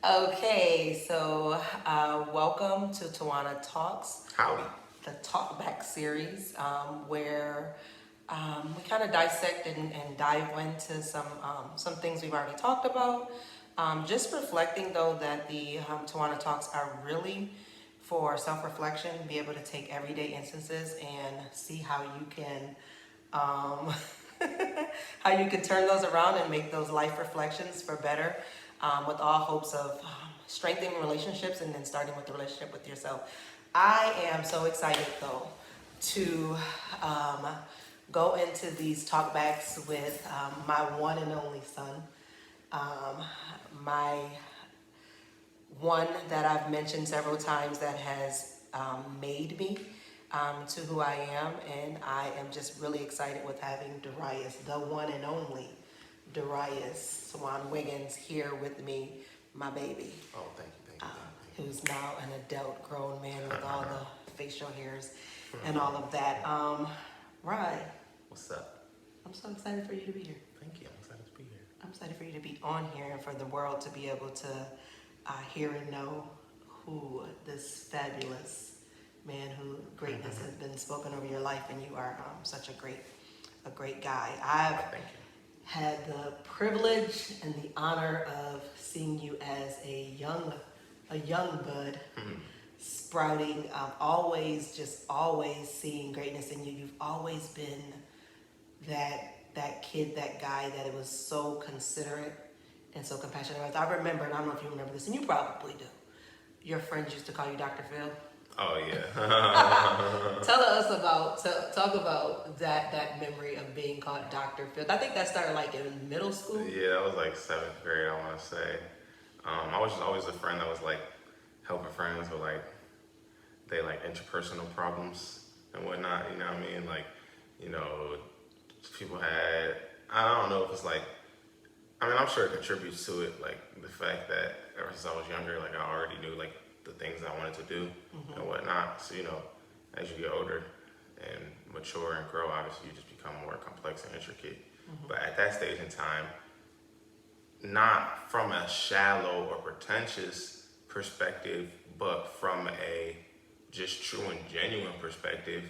Okay, so welcome to Tawana Talks, Howdy. the Talkback series, where we kind of dissect and dive into some things we've already talked about. Just reflecting though that the Tawana Talks are really for self-reflection, be able to take everyday instances and see how you can um, how you can turn those around and make those life reflections for better, with all hopes of strengthening relationships and then starting with the relationship with yourself. I am so excited though to um, go into these talkbacks with my one and only son, um, my one that I've mentioned several times that has made me to who I am, and I am just really excited with having Derriyus, the one and only Derriyus Wiggins, here with me, my baby, Oh, thank you, thank you, thank who's now an adult grown man with all the facial hairs and all of that. Rye, What's up? I'm so excited for you to be here. Thank you. I'm excited to be here. I'm excited for you to be on here and for the world to be able to hear and know who this fabulous man who greatness has been spoken over your life, and you are such a great guy. I've Thank you. had the privilege and the honor of seeing you as a young bud sprouting. Always seeing greatness in you. You've always been that kid, that guy that it was so considerate and so compassionate. I remember, and I don't know if you remember this, and you probably do. Your friends used to call you Dr. Phil. Oh, yeah. Tell us about, talk about that memory of being called Dr. Phil. I think that started like in middle school. Yeah, that was like 7th grade, I want to say. I was just always a friend that was like helping friends with like, they like interpersonal problems and whatnot, you know what I mean? Like, you know, people had, I don't know if it's like, I mean, I'm sure it contributes to it, like the fact that ever since I was younger, like I already knew like the things I wanted to do and whatnot. So, you know, as you get older and mature and grow, obviously you just become more complex and intricate. But at that stage in time, not from a shallow or pretentious perspective, but from a just true and genuine perspective,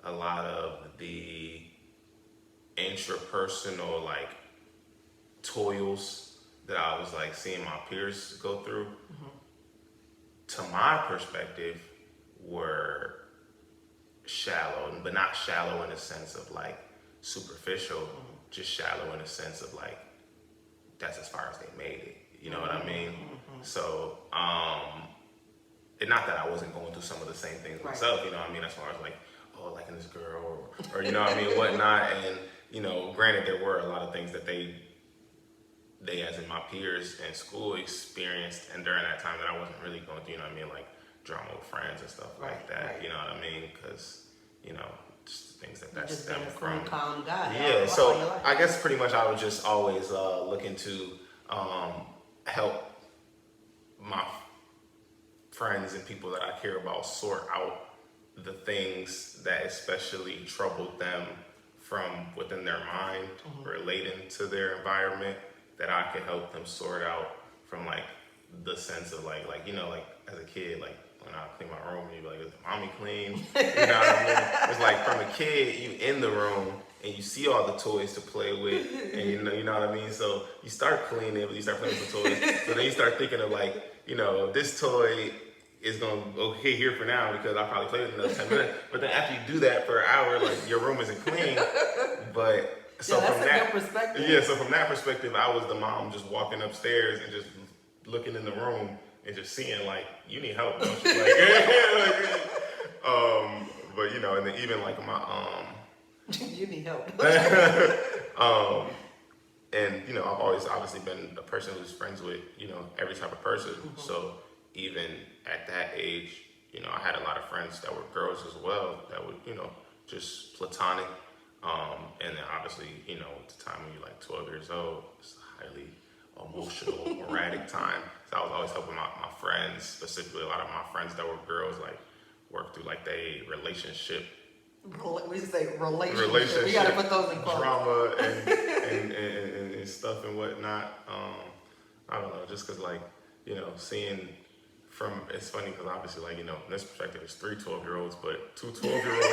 a lot of the intrapersonal like toils that I was like seeing my peers go through, to my perspective, were shallow, but not shallow in the sense of like superficial, just shallow in the sense of like that's as far as they made it. You know what I mean? So, and not that I wasn't going through some of the same things myself, you know what I mean, as far as like, oh, liking this girl, or you know what I mean, whatnot. And, you know, granted, there were a lot of things that they as in my peers in school experienced, and during that time that I wasn't really going through, you know what I mean, like drama with friends and stuff like that, you know what I mean, because, you know, just things that stem from. Cool, calm guy. Yeah, so I guess pretty much I was just always looking to help my friends and people that I care about sort out the things that especially troubled them from within their mind relating to their environment, that I could help them sort out from like the sense of like you know, like as a kid, like when I clean my room, you be like, is mommy clean? You know what I mean? It's like from a kid, you in the room and you see all the toys to play with, and you know what I mean? So you start cleaning, but you start playing with the toys. So then you start thinking of like, you know, this toy is gonna go here for now because I'll probably play with it another 10 minutes. But then after you do that for an hour, like your room isn't clean. But so that's from a that good perspective. Yeah, so from that perspective, I was the mom just walking upstairs and just looking in the room and just seeing like, you need help, don't you? Like, but you know, and then even like my you need help. and you know, I've always obviously been a person who's friends with, you know, every type of person. So even at that age, you know, I had a lot of friends that were girls as well that would, you know, just platonic. And then obviously, you know, at the time when you're like 12 years old, it's a highly emotional, erratic time. So I was always helping my friends, specifically a lot of my friends that were girls, like work through like their relationship. We should say relationship. We gotta put those in quotes. Drama and stuff and whatnot. I don't know, just because, like, seeing from, it's funny because obviously, like, in this perspective, it's 3 12-year-olds, but 2 12-year-olds,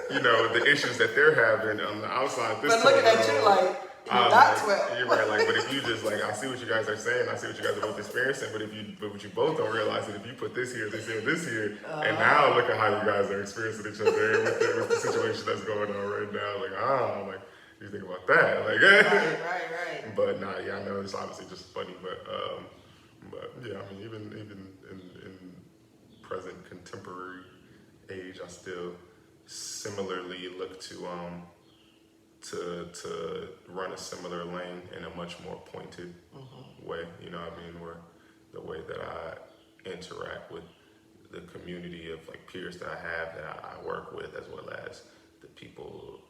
the issues that they're having on the outside. This But looking at you like, you're not 12. You're right. Like, but if you just like, I see what you guys are saying. I see what you guys are both experiencing. But what you both don't realize is if you put this here, this here, and now look at how you guys are experiencing each other with the situation that's going on right now. Like, you think about that, like, right. But nah, yeah, I know it's obviously just funny, but yeah, I mean, even in present contemporary age, I still similarly look to run a similar lane in a much more pointed way. Where the way that I interact with the community of like peers that I have that I work with, as well as the people,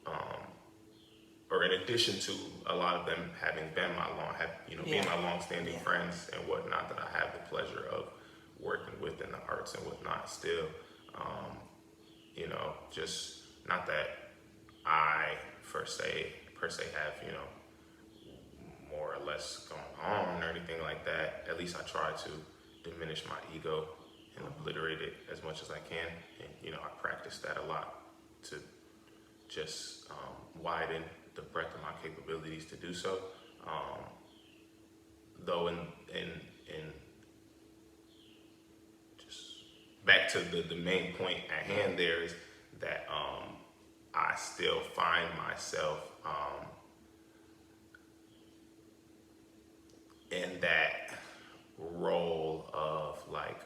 or in addition to a lot of them having been being my long-standing friends and whatnot, that I have the pleasure of working with in the arts and whatnot still. Just not that I per se have, more or less going on or anything like that. At least I try to diminish my ego and obliterate it as much as I can. And, I practice that a lot to just widen the breadth of my capabilities to do so. Though in just back to the main point at hand there is that I still find myself in that role of like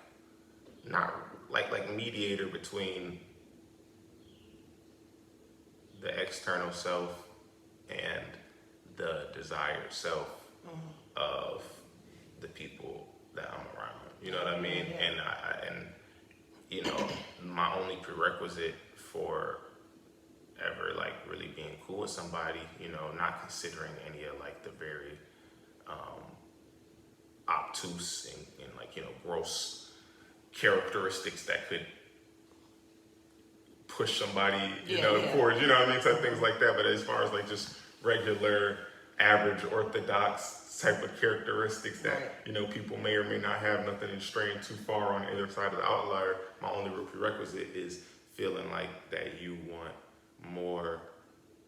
not like mediator between the external self and the desired self of the people that I'm around. You know what I mean? Yeah. And my only prerequisite for ever like really being cool with somebody, not considering any of like the very obtuse and like gross characteristics that could push somebody forward, type things like that. But as far as like just regular average orthodox type of characteristics that people may or may not have, nothing is straying too far on either side of the outlier, my only real prerequisite is feeling like that you want more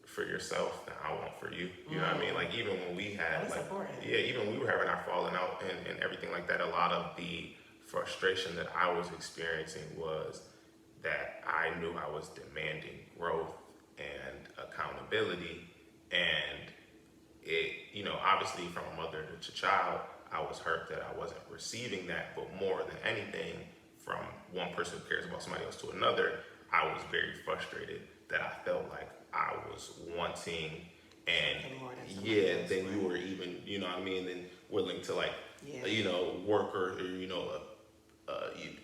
for yourself than I want for you. You know what I mean? Like even when we had even when we were having our falling out and everything like that, a lot of the frustration that I was experiencing was that I knew I was demanding growth and accountability, and it, obviously from a mother to child, I was hurt that I wasn't receiving that, but more than anything, from one person who cares about somebody else to another, I was very frustrated that I felt like I was wanting and then you were even, then willing to like, work or you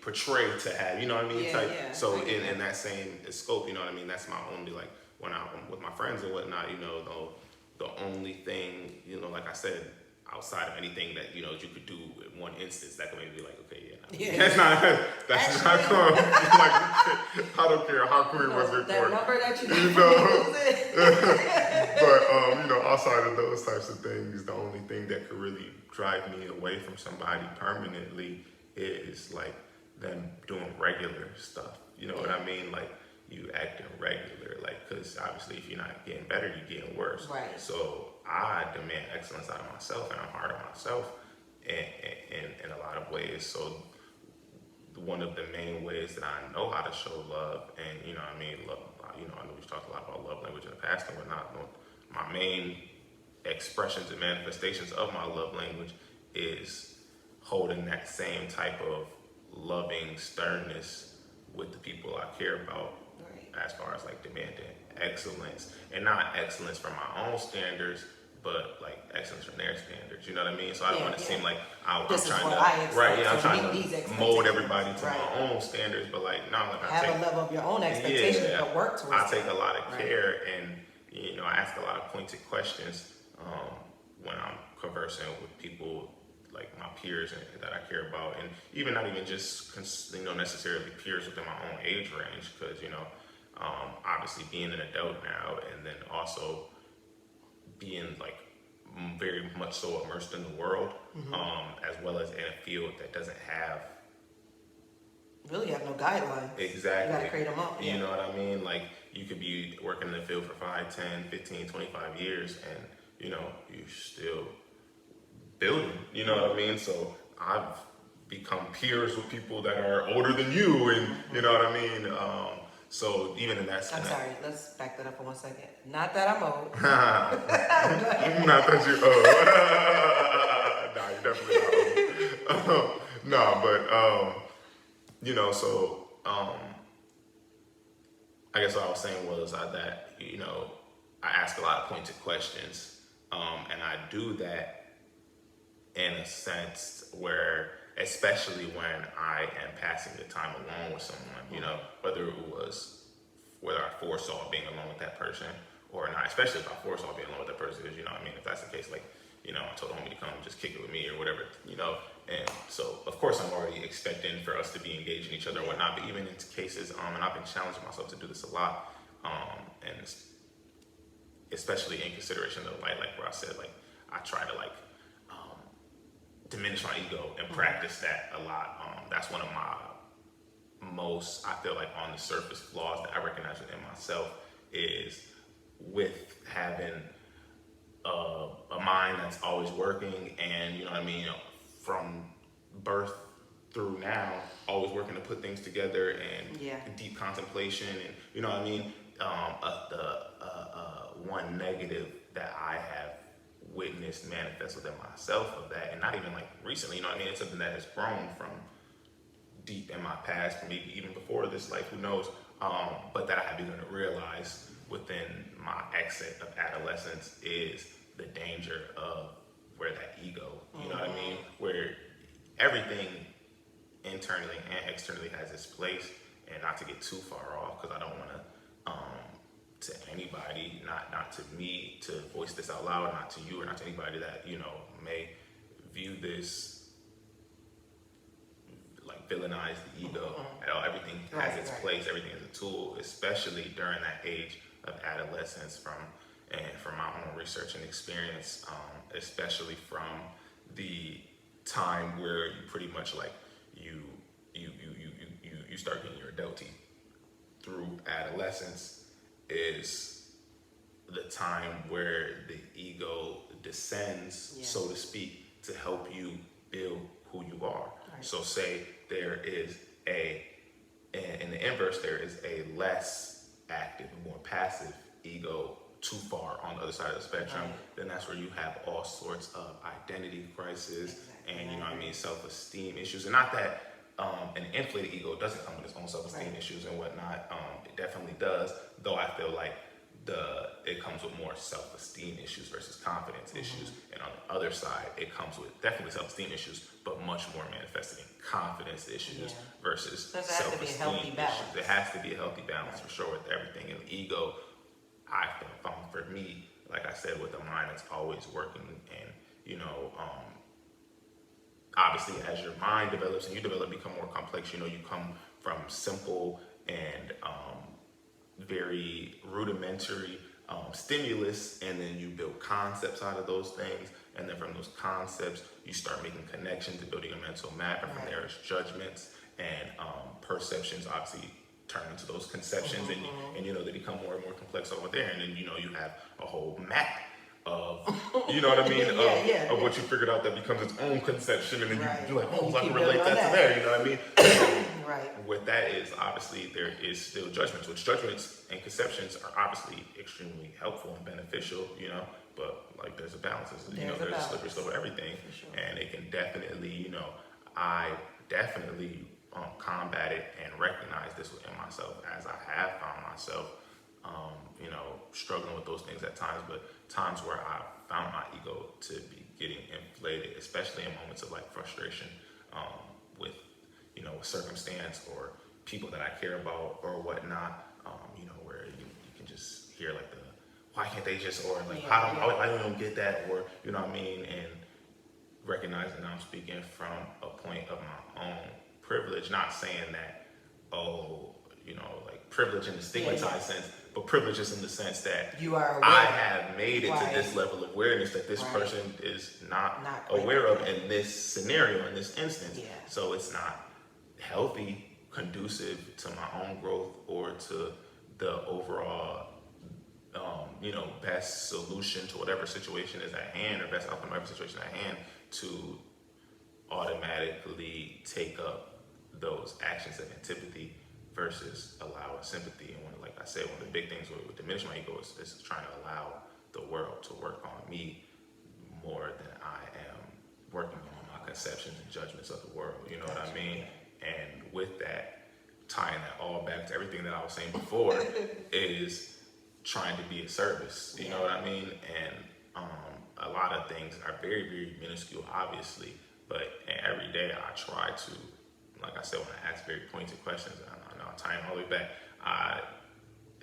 portray to have, So in that same scope, that's my only, like, when I'm with my friends and whatnot, the only thing, like I said, outside of anything that, you could do in one instance, that could maybe be like, okay, that's not cool. Like, I don't care how cool it was before. That number that you But, outside of those types of things, the only thing that could really drive me away from somebody permanently is like them doing regular stuff. You know what I mean? Like you acting regular, like, because obviously if you're not getting better, you're getting worse. Right. So I demand excellence out of myself, and I'm hard on myself in a lot of ways. So one of the main ways that I know how to show love, and love, I know we've talked a lot about love language in the past and whatnot. My main expressions and manifestations of my love language is holding that same type of loving sternness with the people I care about, as far as like demanding excellence, and not excellence from my own standards, but like excellence from their standards. You know what I mean? So I don't want to seem like I'm trying to mold everybody to my own standards, but like no, like I have a level of your own expectations, but work towards. I take a lot of care, and I ask a lot of pointed questions when I'm conversing with people like my peers and that I care about, and even not even just necessarily peers within my own age range, because obviously being an adult now, and then also being like very much so immersed in the world, as well as in a field that doesn't have Really have no guidelines. exactly. You gotta create them up. You know what I mean? Like, you could be working in the field for 5, 10, 15, 25 years, and you know, you're still building. You know what I mean? So I've become peers with people that are older than you, and you know what I mean. So even in that, I'm sorry. Let's back that up for 1 second. Not that I'm old. not that you're old. Nah, you're definitely not old. No, but you know, so I guess what I was saying was that, you know, I ask a lot of pointed questions, and I do that in a sense where, especially when I am passing the time alone with someone, you know, whether I foresaw being alone with that person or not, especially if I foresaw being alone with that person, because, you know what I mean, if that's the case, like, you know, I told homie to come just kick it with me or whatever, you know, and so, of course, I'm already expecting for us to be engaging each other and whatnot, but even in cases, and I've been challenging myself to do this a lot, and especially in consideration of, like where I said, like, I try to, like, diminish my ego and practice that a lot. That's one of my most, I feel like, on the surface flaws that I recognize within myself, is with having a mind that's always working, and you know what I mean, from birth through now, always working to put things together and deep contemplation, and you know what I mean. One negative that I have witnessed manifest within myself of that, and not even like recently, you know what I mean, it's something that has grown from deep in my past, maybe even before this life, who knows, but that I have begun to realize within my exit of adolescence is the danger of where that ego, you know what I mean, where everything internally and externally has its place, and not to get too far off, because I don't want to anybody, not to me, to voice this out loud, not to you or not to anybody that, you know, may view this, like, villainize the ego at all. Everything has its place, everything is a tool, especially during that age of adolescence, from my own research and experience, especially from the time where you pretty much, like, you start getting your adulting through adolescence, is the time where the ego descends, so to speak, to help you build who you are. Right. So say there is in the inverse, there is a less active, more passive ego too far on the other side of the spectrum, then that's where you have all sorts of identity crisis and, you know what I mean, self-esteem issues. And not that an inflated ego doesn't come with its own self-esteem issues and whatnot. It definitely does, though I feel like it comes with more self-esteem issues versus confidence issues. And on the other side, it comes with definitely self-esteem issues, but much more manifested in confidence issues versus self-esteem issues. It has to be a healthy balance for sure with everything. And ego, I found for me, like I said, with a mind that's always working, and you know, obviously as your mind develops and you become more complex, you know, you come from simple and very rudimentary stimulus, and then you build concepts out of those things, and then from those concepts you start making connections and building a mental map, and from there is judgments and perceptions obviously turn into those conceptions, and you know, they become more and more complex over there, and then you know, you have a whole map of, you know what I mean, of what you figured out that becomes its own conception, and then you're like, oh, I can relate that to there, you know what I mean? With that is, obviously, there is still judgments, which judgments and conceptions are obviously extremely helpful and beneficial, you know, but like there's a balance, you know, there's a slippery slope of everything, and it can definitely, you know, I definitely combat it and recognize this within myself, as I have found myself, you know, struggling with those things at times, but times where I found my ego to be getting inflated, especially in moments of like frustration, with, you know, a circumstance or people that I care about or whatnot, you know, where you can just hear like why can't they just, or like, I don't get that, or, you know what I mean, and recognizing I'm speaking from a point of my own privilege, not saying that, oh, you know, like privilege in the stigmatized sense, but privilege is in the sense that You are aware. I have made it Right. to this level of awareness that this Right. person is not quite aware of aware. in this scenario, in this instance. Yeah. So it's not healthy, conducive to my own growth or to the overall best solution to whatever situation is at hand, or best outcome of whatever situation at hand, to automatically take up those actions of antipathy versus allowing sympathy. And when, like I said, one of the big things with diminish my ego is trying to allow the world to work on me more than I am working on my conceptions and judgments of the world. You know what I mean? And with that, tying that all back to everything that I was saying before, is trying to be a service. You know what I mean? And a lot of things are very, very minuscule, obviously, but every day I try to, like I said, when I ask very pointed questions, I know I tie them all the way back,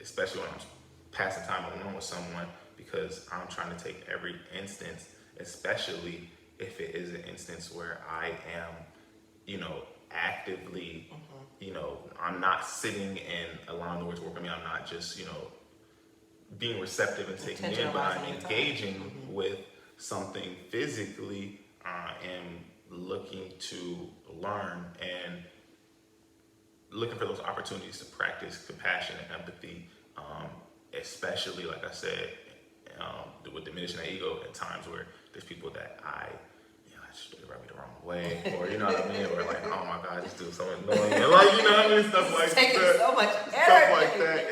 especially when I'm passing time alone with someone, because I'm trying to take every instance, especially if it is an instance where I am, actively, I'm not sitting and allowing the words to work on me. I'm not just, being receptive and taking in, but I'm engaging with something physically. I am looking to learn and looking for those opportunities to practice compassion and empathy, especially, like I said, with diminishing the ego, at times where there's people that I just rub me the wrong way, or you know what I mean, or like, oh my God, this dude's so annoying, and like, you know what I mean, stuff like taking that, so much stuff energy. like that.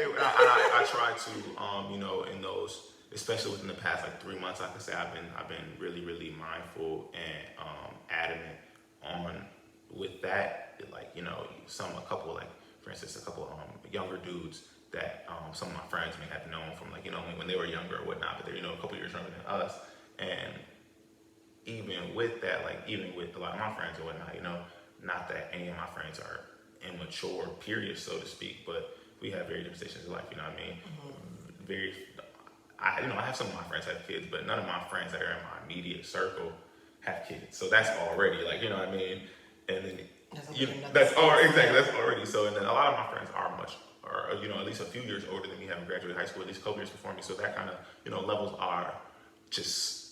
I try to, in those, especially within the past like 3 months, like I say, I've been really, really mindful and adamant on with that, like, a couple, like, for instance, a couple younger dudes that some of my friends may have known from, like, when they were younger or whatnot, but they're, a couple years younger than us. And even with that, like, even with a lot of my friends or whatnot, not that any of my friends are immature, period, so to speak, but we have very different stations of life, you know what I mean? I have some of my friends have kids, but none of my friends that are in my immediate circle have kids. So that's already, like, you know what I mean? And then that's already. So, and then a lot of my friends are at least a few years older than me, having graduated high school, at least a couple years before me. So that kind of, levels are just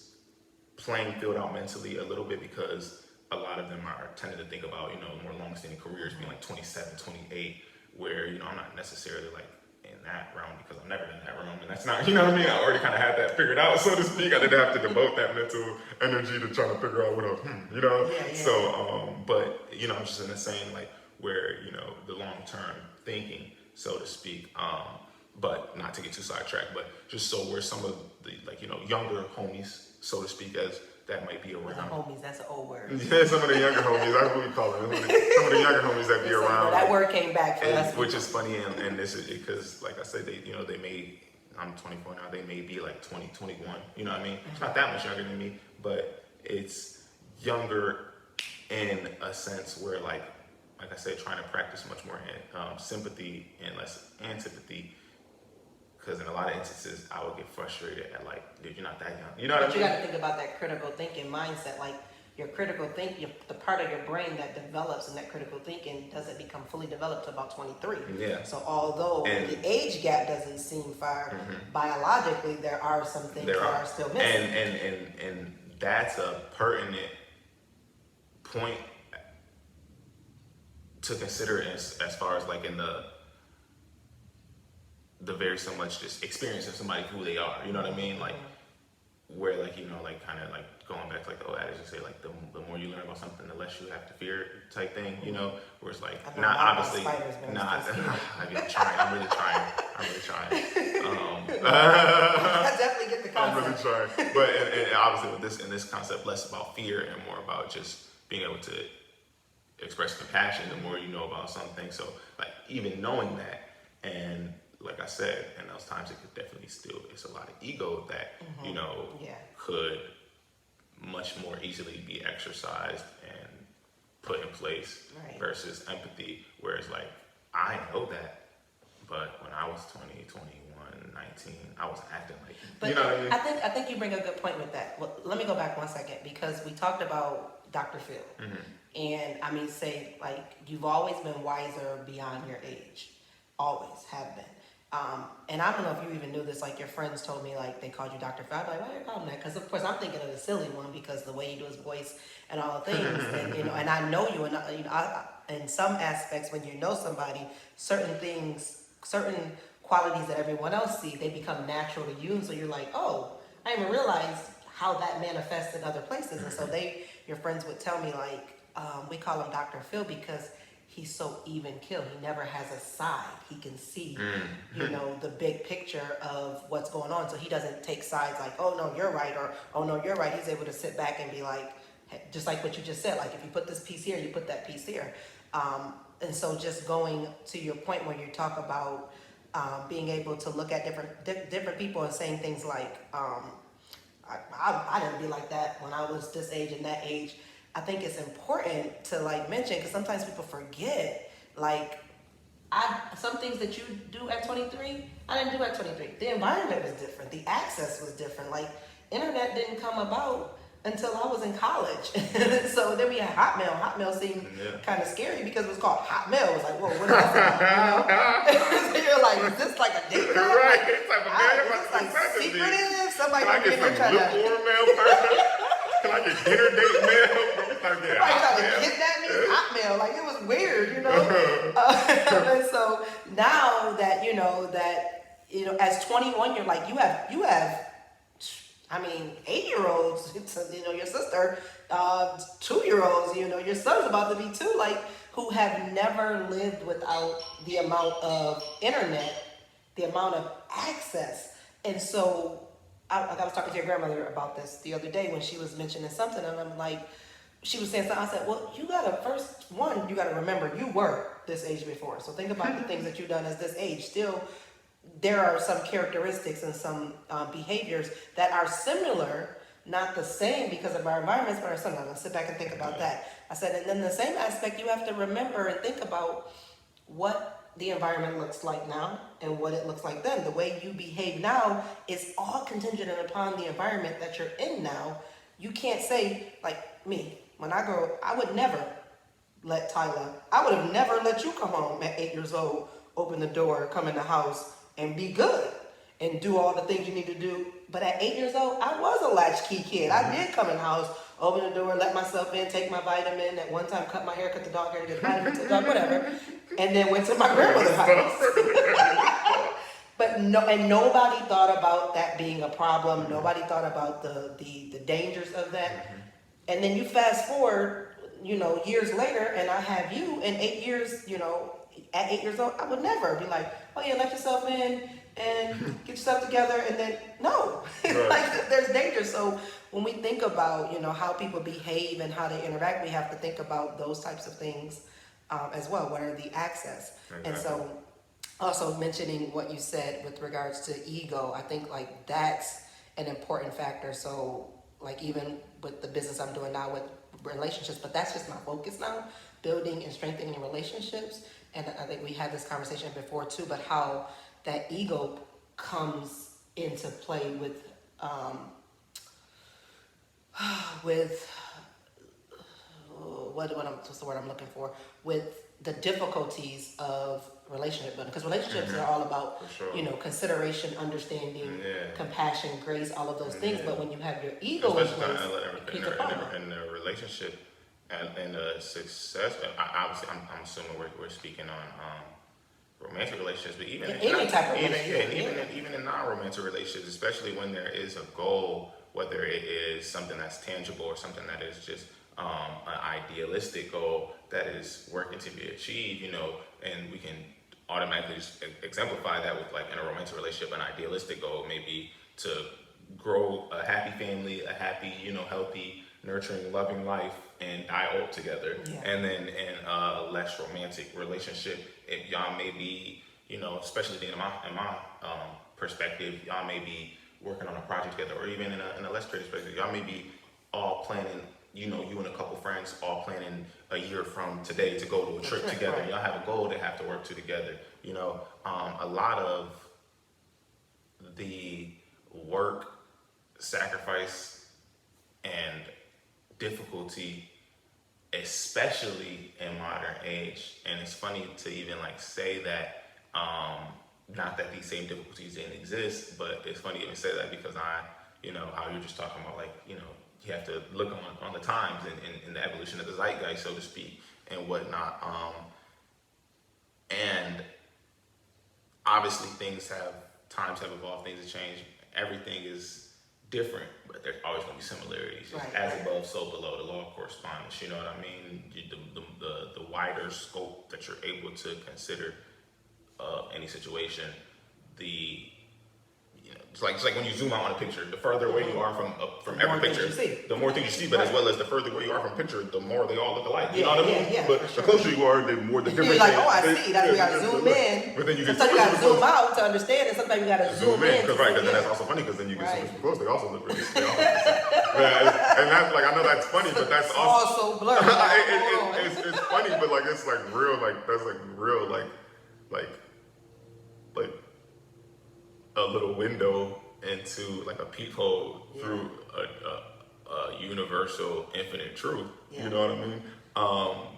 playing field out mentally a little bit, because a lot of them are tending to think about, more long-standing careers being like 27, 28, where, I'm not necessarily like in that realm, because I've never been in that realm, and that's not, you know what I mean? I already kind of had that figured out, so to speak. I didn't have to devote that mental energy to trying to figure out what else, So, but, I'm just in the same, like, where, the long-term thinking, so to speak, but not to get too sidetracked, but just so where some of the, like, younger homies, so to speak, as that might be around. Homies, that's an old word. Yeah, some of the younger homies, that's what we call them. Some of the younger homies that be around. That word came back for us. Which is funny, and this is because, like I said, they may, I'm 24 now, they may be like 20, 21, you know what I mean? It's not that much younger than me, but it's younger in a sense where, like I said, trying to practice much more sympathy and less antipathy. Because in a lot of instances, I would get frustrated at, like, dude, you're not that young. You know what I mean? You got to think about that critical thinking mindset. Like, your critical thinking, the part of your brain that develops in that critical thinking doesn't become fully developed till about 23. Yeah. So although the age gap doesn't seem far, biologically there are some things that are still missing. And that's a pertinent point to consider as far as, like, in the very so much just experiencing somebody who they are, you know what I mean? Like, where, like, like, kind of like going back to, like, the old adage, you say, like, the more you learn about something, the less you have to fear type thing, where it's like, not obviously, not, I'm really trying. I definitely get the concept. I'm really trying. But, and obviously in this concept, less about fear and more about just being able to express compassion the more you know about something. So, like, even knowing that, and like I said, in those times it could definitely it's a lot of ego that, could much more easily be exercised and put in place versus empathy, whereas, like, I know that, but when I was 20, 21, 19, I was acting like, but you know what I mean? I think you bring a good point with that. Well, let me go back one second, because we talked about Dr. Phil. And I mean, say, like, you've always been wiser beyond your age. Always have been. And I don't know if you even knew this, like your friends told me, like they called you Dr. Phil. I'm like, why are you calling him that? Because of course I'm thinking of the silly one because the way he do his voice and all the things, and and I know you, and in some aspects, when you know somebody, certain things, certain qualities that everyone else see, they become natural to you, and so you're like, oh, I didn't even realize how that manifests in other places, and so your friends would tell me like, we call him Dr. Phil because he's so even killed. He never has a side. He can see, the big picture of what's going on. So he doesn't take sides like, oh no, you're right, or oh no, you're right. He's able to sit back and be like, just like what you just said, like if you put this piece here, you put that piece here. And so just going to your point where you talk about being able to look at different people and saying things like, I didn't be like that when I was this age and that age. I think it's important to like mention because sometimes people forget. Like some things that you do at 23, I didn't do at 23. The environment was different. The access was different. Like internet didn't come about until I was in college. So then we had Hotmail. Hotmail seemed kind of scary because it was called Hotmail. It was like, whoa, what is this about? So you're like, is this like a date night? Right. It's like, man, Is this like secretive? Somebody can I get some lukewarm mail first? Can I get dinner date mail? Like, yeah, somebody tried to kidnap me? Hotmail. Like it was weird, And so now that as 21, you're like, you have. I mean, 8-year-olds, your sister, 2-year-olds, your son's about to be 2, like, who have never lived without the amount of internet, the amount of access. And so I was talking to your grandmother about this the other day when she was mentioning something, and I'm like, she was saying something. I said, well, you gotta remember you were this age before. So think about the things that you've done as this age. Still, there are some characteristics and some behaviors that are similar, not the same because of our environments, but are similar. Let's sit back and think about that. I said, and then the same aspect, you have to remember and think about what the environment looks like now and what it looks like then. The way you behave now is all contingent upon the environment that you're in now. You can't say, like me, when I grow up, I would never let Tyler, I would have never let you come home at 8 years old, open the door, come in the house, and be good and do all the things you need to do. But at 8 years old, I was a latchkey kid. I did come in the house, open the door, let myself in, take my vitamin. At one time, cut my hair, cut the dog hair, get the vitamin, to the dog, whatever. And then went to my grandmother's house. But nobody thought about that being a problem. Nobody thought about the dangers of that. And then you fast forward, years later, and I have you in 8 years, at 8 years old, I would never be like, oh yeah, let yourself in and get yourself together, and then no. Right. Like there's danger. So when we think about, how people behave and how they interact, we have to think about those types of things as well. What are the access? Exactly. And so also mentioning what you said with regards to ego, I think like that's an important factor. So like even with the business I'm doing now with relationships, but that's just my focus now, building and strengthening relationships. And I think we had this conversation before too, but how that ego comes into play with what's the word I'm looking for, with the difficulties of relationship building, because relationships are all about consideration, understanding, compassion, grace, all of those things. But when you have your ego in place, in a relationship and a success, obviously I'm assuming we're speaking on romantic relationships, but even even in non-romantic relationships, especially when there is a goal, whether it is something that's tangible or something that is just an idealistic goal that is working to be achieved, and we can automatically just exemplify that with, like, in a romantic relationship, an idealistic goal may be to grow a happy family, a happy, healthy, nurturing, loving life, and die old together. And then in a less romantic relationship, y'all may be, especially in my perspective, y'all may be working on a project together, or even in a less creative perspective, y'all may be all planning, you and a couple friends all planning a year from today to go to a trip together. Right. Y'all have a goal they have to work to together. A lot of the work, sacrifice, and difficulty, especially in modern age, and it's funny to even like say that, Not that these same difficulties didn't exist, but it's funny you even say that because how you're just talking about, like, you have to look on the times and the evolution of the zeitgeist, so to speak, and whatnot. And obviously times have evolved, things have changed, everything is different, but there's always going to be similarities. Just Right. as above, so below, the law of correspondence. You know what I mean? The wider scope that you're able to consider any situation, it's like when you zoom out on a picture, the further away you are from every picture, the more things you see. But as well as the further away you are from a picture, the more they all look alike. You know what I mean? Yeah, but the closer you are, the more the difference. You're like, oh, I see. That's why you gotta zoom in. But then you sometimes you gotta zoom out to understand it. Sometimes you gotta zoom in. Because then that's also funny because then you get super close. They also look really. And that's like, I know that's funny, but that's also blurred. It's funny, but like it's like real, like that's like real, like a little window into like a peephole through a universal infinite truth. You know what I mean?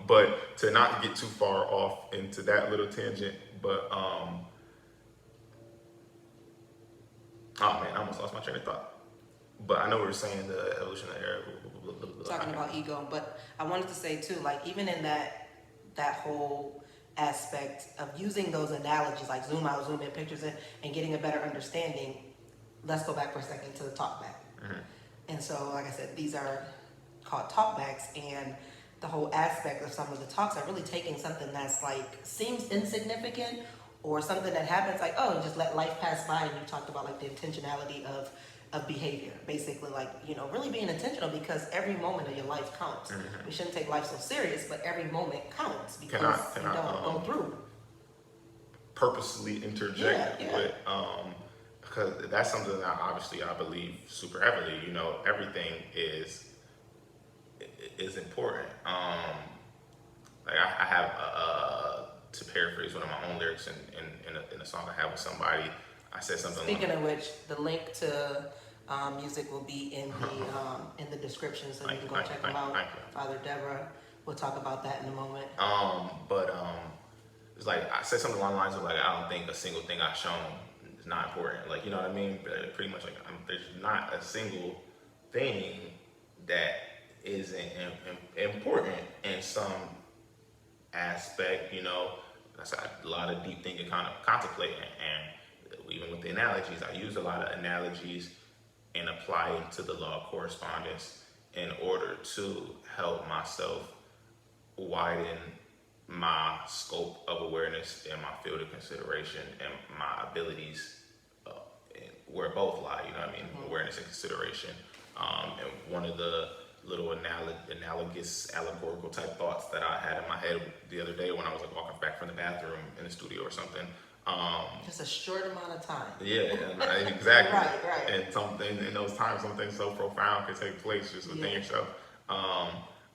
But to not get too far off into that little tangent, but oh man, I almost lost my train of thought. But I know we were saying the evolution of the era. Talking about ego, but I wanted to say too, like even in that whole aspect of using those analogies, like zoom out, zoom in pictures and getting a better understanding. Let's go back for a second to the talkback. Mm-hmm. And so, like I said, these are called talkbacks, and the whole aspect of some of the talks are really taking something that's like seems insignificant or something that happens like, oh, just let life pass by. And you talked about like the intentionality of behavior, basically, like, really being intentional, because every moment of your life counts. We shouldn't take life so serious, but every moment counts because you don't go through. Purposely interject with, because that's something that obviously I believe super heavily. Everything is important. Like I have to paraphrase one of my own lyrics in a song I have with somebody. I said something. Speaking of which, the link to music will be in the description, so you can go check them out. Father Debra, we'll talk about that in a moment. It's like I said something along the lines of like, I don't think a single thing I've shown is not important. Like, you know what I mean? But pretty much like there's not a single thing that isn't important in some aspect. That's a lot of deep thinking, kind of contemplating, and even with the analogies, I use a lot of analogies and apply it to the law of correspondence in order to help myself widen my scope of awareness and my field of consideration and my abilities where both lie, awareness and consideration. And one of the little analogous allegorical type thoughts that I had in my head the other day when I was like walking back from the bathroom in the studio or something. Just a short amount of time. Yeah, exactly. Right. And something in those times, something so profound can take place just within yourself.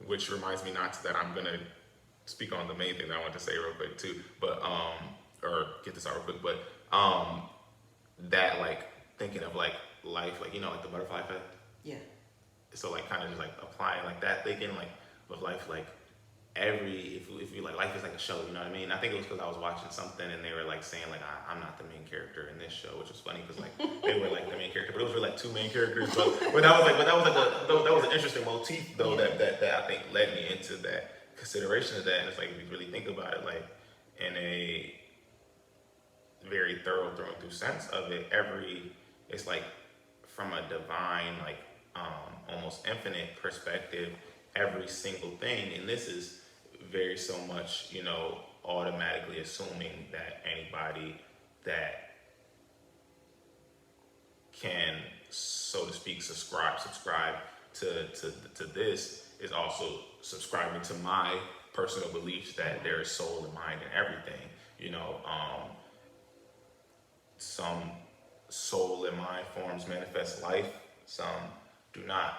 Which reminds me that I'm gonna speak on the main thing that I want to say real quick too, but or get this out real quick, but that like thinking of like life, like like the butterfly effect. Yeah. So like kind of just like applying like that thinking like with life, like if you like life is like a show, you know what I mean? I think it was because I was watching something and they were like saying like I'm not the main character in this show, which was funny because like they were like the main character, but it was really like two main characters. But that was an interesting motif though that I think led me into that consideration of that. And it's like if you really think about it, like in a very thorough through sense of it, it's like from a divine like almost infinite perspective, every single thing, and this is very so much, automatically assuming that anybody that can, so to speak, subscribe to this is also subscribing to my personal beliefs that there is soul and mind and everything. Some soul and mind forms manifest life, some do not.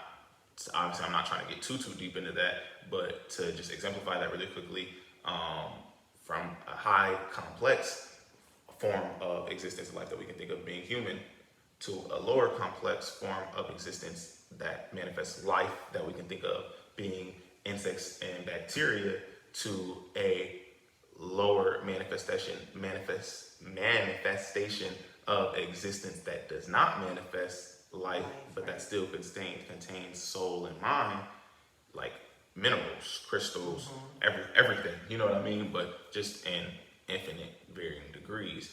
Obviously, I'm not trying to get too deep into that, but to just exemplify that really quickly, from a high complex form of existence in life that we can think of being human to a lower complex form of existence that manifests life that we can think of being insects and bacteria to a lower manifestation of existence that does not manifest life, but that still contains soul and mind, like minerals, crystals, everything. You know what I mean? But just in infinite varying degrees.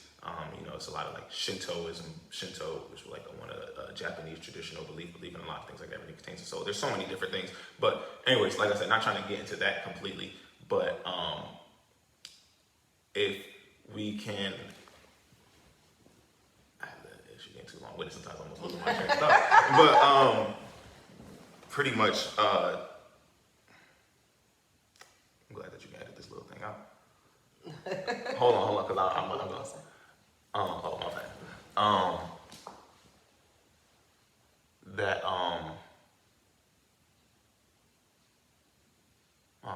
It's a lot of like Shinto, which was like one of the Japanese traditional belief in a lot of things like everything contains a soul. There's so many different things. But anyways, like I said, not trying to get into that completely, but if we can, she getting too long with it sometimes, I almost lose my train of thought. But pretty much, I'm glad that you added this little thing out. hold on, because I'm going. Oh my bad. That oh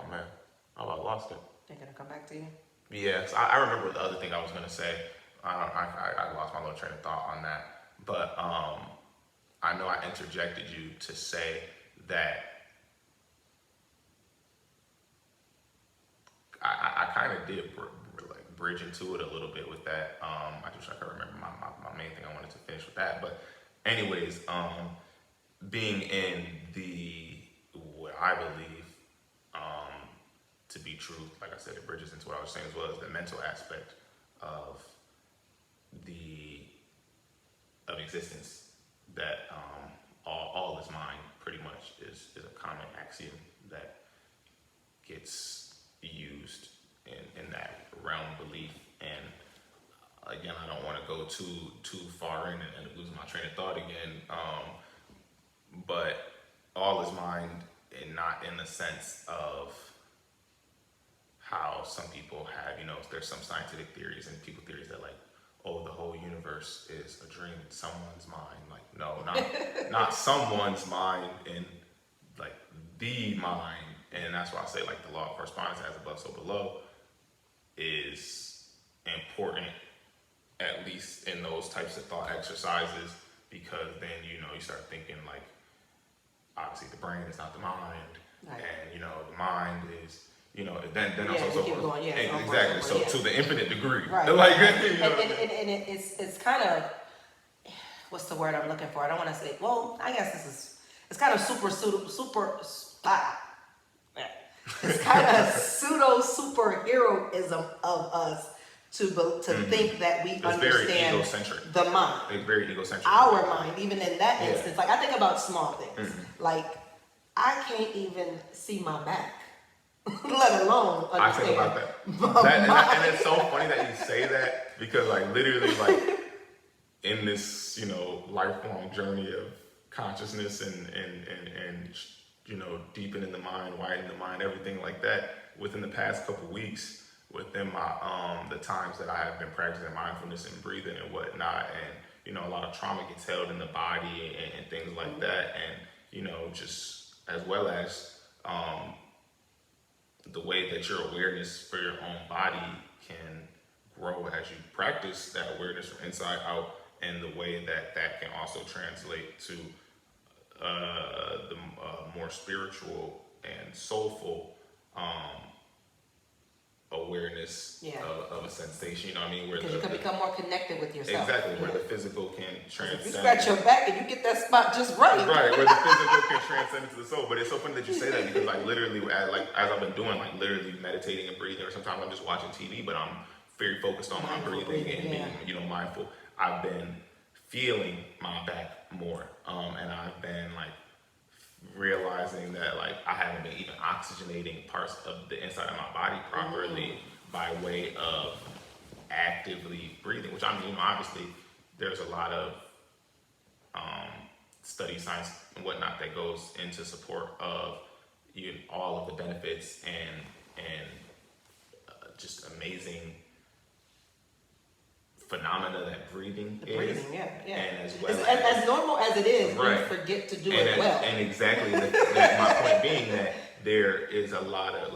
man, I lost it. They're gonna come back to you. Yes, I remember the other thing I was gonna say. I lost my little train of thought on that, but I know I interjected you to say that I kind of did bridge into it a little bit with that. I just try to remember my main thing I wanted to finish with that, but anyways, being in what I believe to be true, like I said, it bridges into what I was saying as well as the mental aspect of existence, that all is mind pretty much is a common axiom that gets used in that realm belief. And again, I don't want to go too far in and losing my train of thought again, but all is mind, and not in the sense of how some people have, there's some scientific theories and people theories that like, oh, the whole universe is a dream in someone's mind. Like, no, not someone's mind, and like the mind. And that's why I say like the law of correspondence, as above, so below, is important, at least in those types of thought exercises, because then, you start thinking like, obviously the brain is not the mind, right. And, the mind is, then also keep going, exactly. So to the infinite degree, right? Like, and it's kind of, what's the word I'm looking for? I don't want to say. Well, I guess it's kind of it's kind of pseudo superheroism of us to think that we understand the mind. It's very egocentric. Our mind, even in that instance, like I think about small things, like I can't even see my back. Let alone understand. I think about that. And it's so funny that you say that, because like literally like in this, lifelong journey of consciousness and deepening the mind, widening the mind, everything like that, within the past couple weeks, within my the times that I have been practicing mindfulness and breathing and whatnot, and a lot of trauma gets held in the body and things like that, and just as well as the way that your awareness for your own body can grow as you practice that awareness from inside out, and the way that can also translate to the more spiritual and soulful awareness of a sensation, you know what I mean? Because you can become more connected with yourself. Exactly, where the physical can transcend. If you scratch your back and you get that spot just right. Right, where the physical can transcend into the soul. But it's so funny that you say that, because like literally, as I've been doing, like literally meditating and breathing, or sometimes I'm just watching TV, but I'm very focused on my breathing and being, mindful. I've been feeling my back more, and I've been like realizing that like I haven't been even oxygenating parts of the inside of my body properly by way of actively breathing, which obviously there's a lot of study, science and whatnot that goes into support of all of the benefits and just amazing phenomena that breathing is. And as well as normal as it is, right. We forget to do it well. And exactly, my point being that there is a lot of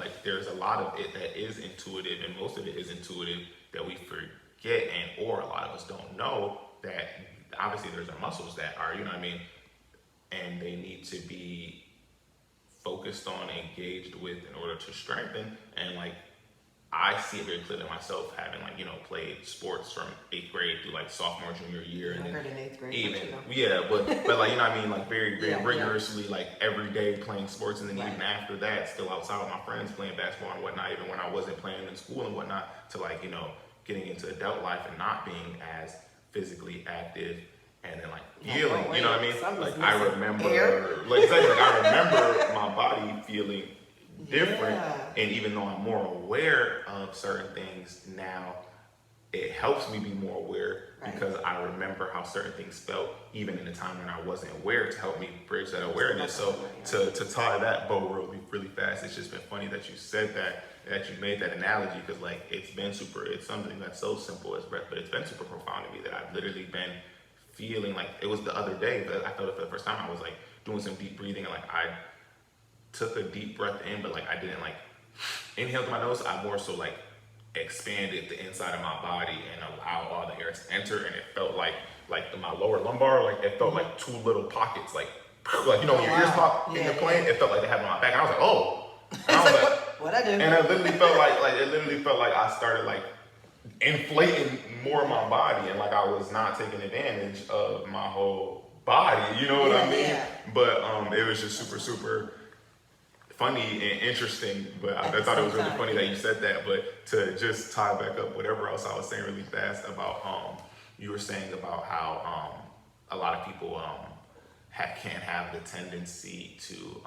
it that is intuitive, and most of it is intuitive that we forget, or a lot of us don't know that obviously there's our muscles that are, and they need to be focused on, engaged with in order to strengthen. And like I see it very clearly myself, having like, played sports from 8th grade through like sophomore, junior year, and then in 8th grade, even but you know. yeah, but like, what I mean, like very Yeah, rigorously, like every day playing sports, and then Right. even after that, still outside with my friends playing basketball and whatnot, even when I wasn't playing in school and whatnot, to like, getting into adult life and not being as physically active, and then like feeling, oh, you know what I wait, mean? something's Like I missing. remember, Air? like exactly, like I remember my body feeling different, Yeah. and even though I'm more aware of certain things now, it helps me be more aware, Right. because I remember how certain things felt even in the time when I wasn't aware, to help me bridge that awareness. So to tie that bow really fast, it's just been funny that you said that you made that analogy, because like it's something that's so simple as breath, but it's been super profound to me, that I've literally been feeling like, it was the other day that I felt it for the first time. I was like doing some deep breathing, and like I took a deep breath in, but like I didn't like inhale through my nose. I more so like expanded the inside of my body and allow all the air to enter, and it felt like in my lower lumbar, like it felt like two little pockets, like when your ears pop in the plane, it felt like they had on my back. And I was like, oh, and I was like, what I do? and it literally felt like I started like inflating more of my body, and like I was not taking advantage of my whole body, you know what I mean? Yeah. But it was just super funny and interesting, but I thought it was really funny that you said that. But to just tie back up whatever else I was saying really fast about, you were saying about how a lot of people can't have the tendency to,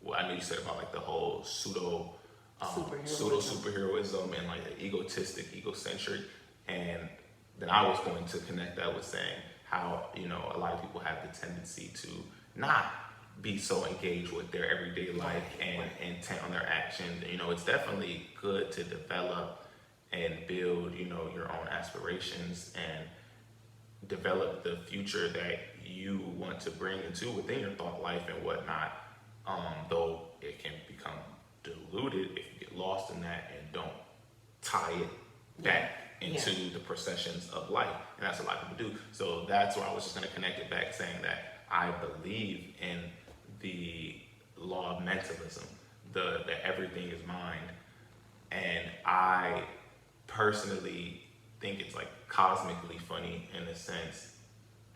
well, I know you said about like the whole pseudo superheroism and like the egocentric, and then I was going to connect that with saying how a lot of people have the tendency to not be so engaged with their everyday life and intent on their actions. It's definitely good to develop and build, your own aspirations and develop the future that you want to bring into within your thought life and whatnot. Though it can become diluted if you get lost in that and don't tie it back into the processions of life. And that's what a lot of people do. So that's where I was just going to connect it back, saying that I believe in the law of mentalism, that everything is mind. And I personally think it's like cosmically funny in a sense,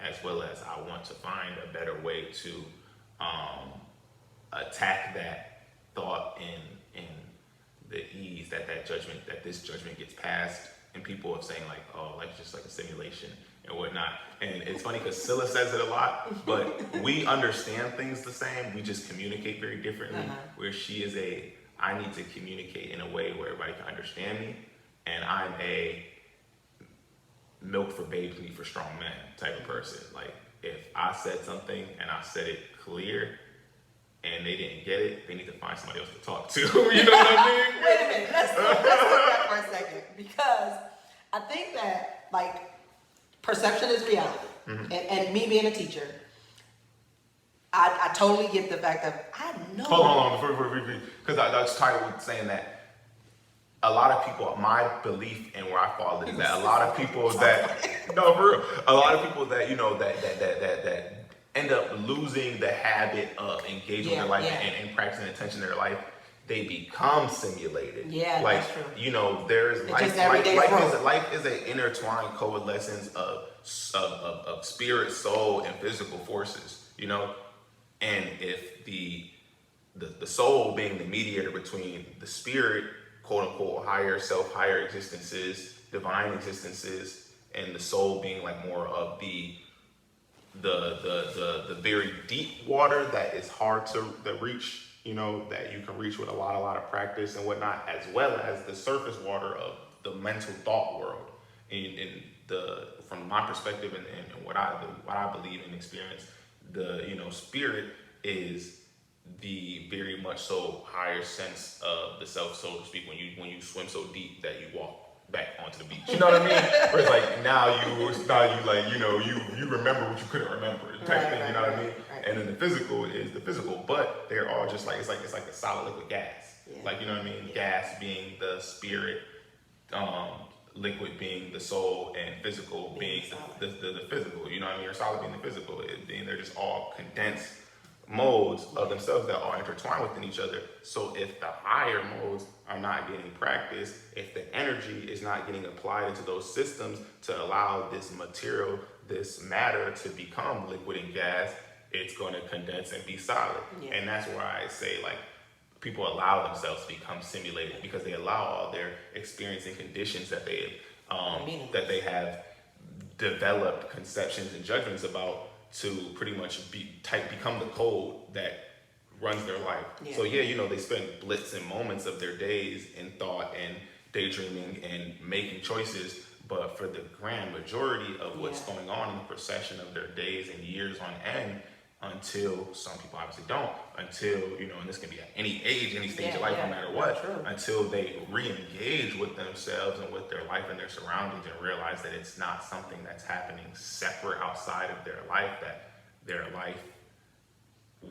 as well as I want to find a better way to attack that thought in the ease that this judgment gets passed, and people are saying like, oh, like just like a simulation and whatnot. And it's funny because Scylla says it a lot, but we understand things the same. We just communicate very differently. Where she is I need to communicate in a way where everybody can understand me, and I'm a milk for babes, meat for strong men type of person. Like if I said something and I said it clear, and they didn't get it, they need to find somebody else to talk to. You know what I mean? Wait a minute, let's look back for a second, because I think that like perception is reality, and me being a teacher, I totally get the fact that I know. Hold on, because that's tired with saying that a lot of people, my belief and where I fall is that a lot of people that no, for real, a lot of people that that end up losing the habit of engaging in their life and practicing attention in their life, they become simulated. Yeah, like, that's true. There's life is an intertwined coalescence of spirit, soul, and physical forces. And if the soul being the mediator between the spirit, quote unquote, higher self, higher existences, divine existences, and the soul being like more of the very deep water that is hard to reach, that you can reach with a lot of practice and whatnot, as well as the surface water of the mental thought world. From my perspective and what I believe and experience, the spirit is the very much so higher sense of the self, so to speak, when you swim so deep that you walk back onto the beach. You know what I mean? Where it's like now you like you remember what you couldn't remember type of thing. You know what I mean? Right. And then the physical is the physical, but they're all just like it's like a solid liquid gas. Yeah. Like, you know what I mean? Yeah. Gas being the spirit, liquid being the soul, and physical being the physical. You know what I mean? Or solid being the physical. They're just all condensed modes of themselves that are intertwined within each other. So if the higher modes are not getting practiced, if the energy is not getting applied into those systems to allow this material, this matter to become liquid and gas, it's going to condense and be solid. Yeah. And that's why I say, like, people allow themselves to become simulated, because they allow all their experience and conditions that they have developed conceptions and judgments about to pretty much become the code that runs their life. Yeah. So they spend blitz and moments of their days in thought and daydreaming and making choices, but for the grand majority of what's going on in the procession of their days and years on end, until some people obviously don't, until, and this can be at any age, any stage of life, no matter what, until they re-engage with themselves and with their life and their surroundings and realize that it's not something that's happening separate outside of their life, that their life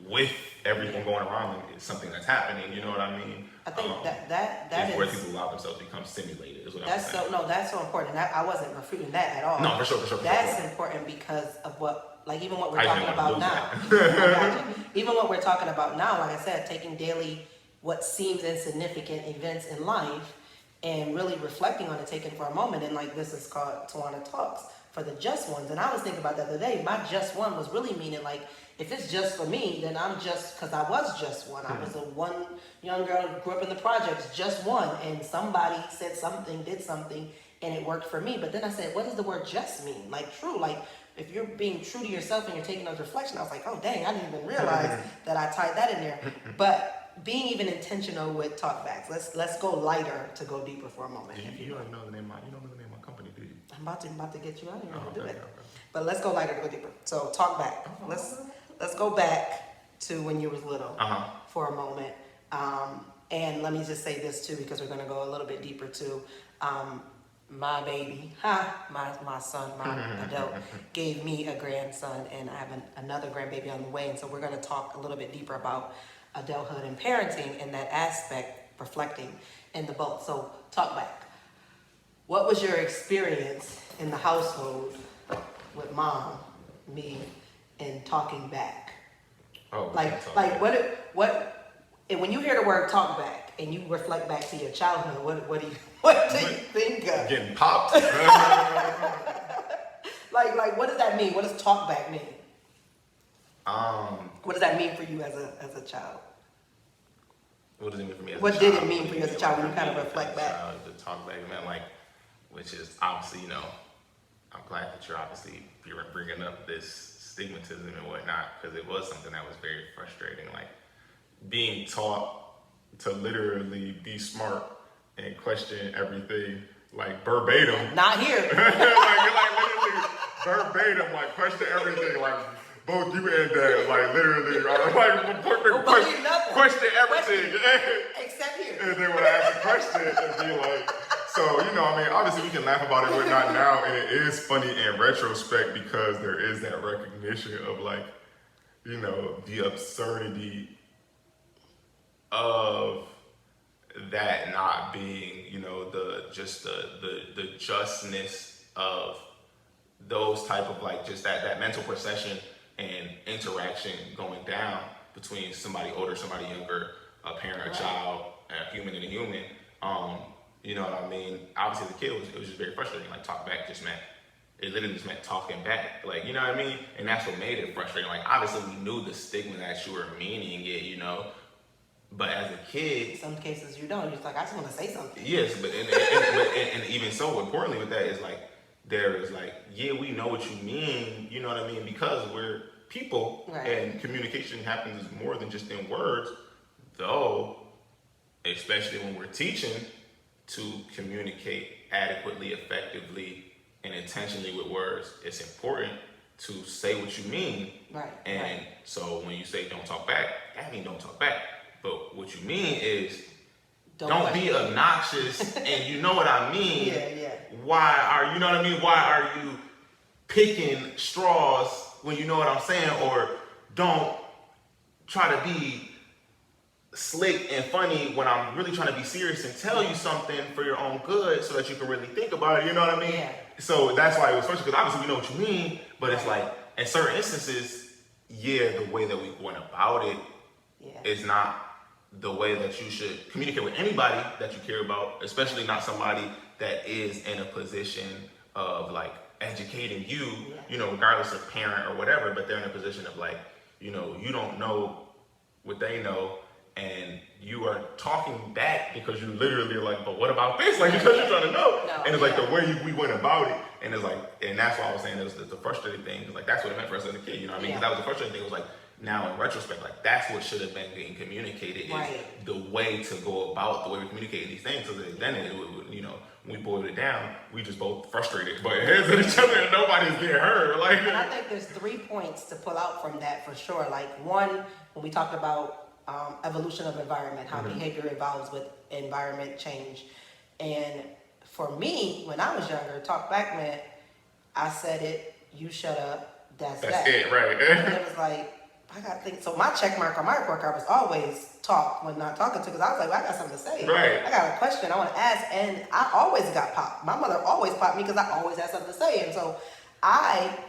with everything going around them is something that's happening, you know what I mean? I think that is where people allow themselves to become simulated, is what I'm saying. That's so important. I wasn't refuting that at all. No, for sure. That's important because of even what we're talking about now. Even what we're talking about now, like I said, taking daily what seems insignificant events in life and really reflecting on it, taking for a moment. And like this is called Tawana Talks for the just ones. And I was thinking about that the other day. My just one was really meaning like, if it's just for me, then I'm just, because I was just one. I was a one young girl who grew up in the projects, just one. And somebody said something, did something, and it worked for me. But then I said, what does the word just mean? Like true, like if you're being true to yourself and you're taking those reflections, I was like, oh dang, I didn't even realize that I tied that in there. But being even intentional with talkbacks. Let's go lighter to go deeper for a moment. You don't know the name of my company, do you? I'm about to get you out of here to do it. Okay. But let's go lighter to go deeper. So talk back. Let's go back to when you was little for a moment. And let me just say this too, because we're going to go a little bit deeper too. My baby, my son, my adult, gave me a grandson, and I have another grandbaby on the way. And so we're going to talk a little bit deeper about adulthood and parenting and that aspect, reflecting in the both. So talk back. What was your experience in the household with mom, me, and talking back? Oh, what? And when you hear the word talk back and you reflect back to your childhood, what do you think of? Getting popped. like what does that mean? What does talk back mean? What does that mean for you as a child? What does it mean for me as a child? What did it mean for you as a child when you kind of reflect back? The talk back, man, which is obviously, I'm glad that you're obviously bringing up this stigmatism and whatnot, because it was something that was very frustrating. Like being taught to literally be smart and question everything, like verbatim. Not here. like literally verbatim, like question everything, like both you and dad, like literally, question everything. Except here. And then when I ask a question, and be like, so, obviously we can laugh about it and whatnot now, and it is funny in retrospect because there is that recognition of the absurdity of that not being, the justness of those type of just that mental procession and interaction going down between somebody older, somebody younger, a parent, a child, a human and a human. You know what I mean? Obviously, the kid it was just very frustrating. Like talk back it literally just meant talking back. You know what I mean? And that's what made it frustrating. Obviously, we knew the stigma that you were meaning it, But as a kid, in some cases you don't. You're just like, I just want to say something. Yes, but and even so, importantly with that is there is we know what you mean. You know what I mean? Because we're people, and communication happens more than just in words. Though, especially when we're teaching to communicate adequately, effectively, and intentionally with words, it's important to say what you mean. Right. And so when you say don't talk back, that means don't talk back. But what you mean is don't be obnoxious, and you know what I mean. Yeah. Why are you picking straws when you know what I'm saying? Or don't try to be slick and funny when I'm really trying to be serious and tell you something for your own good so that you can really think about it, you know what I mean? Yeah. So that's why it was frustrating, because obviously we know what you mean, but it's in certain instances, yeah, the way that we went about it Yeah. is not the way that you should communicate with anybody that you care about, especially not somebody that is in a position of like educating you, Yeah. you know, regardless of parent or whatever, but they're in a position of like, you know, you don't know what they know, and you are talking back because you literally are like, but what about this? Like, because you're trying to know. No, And it's like yeah. the way we went about it, and it's like, and that's why I was saying it was the frustrating thing. It's like, that's what it meant for us as a kid, you know what I mean? Because that was the frustrating thing. It was like, now in retrospect, like, that's what should have been being communicated, Right. is the way to go about the way we communicate these things. So that then it would, you know, when we boiled it down, we just both frustrated, but heads at each other, and nobody's getting hurt. Like, And I think there's 3 points to pull out from that for sure. Like, one, when we talked about evolution of environment, how behavior evolves with environment change. And for me, when I was younger, talk back meant I said it, you shut up, that's that. it, right? And it was like, I got to think. So my check mark on my report card was always talk when not talking to, because I was like, well, I got something to say. Right. I got a question I want to ask, and I always got popped. My mother always popped me because I always had something to say. And so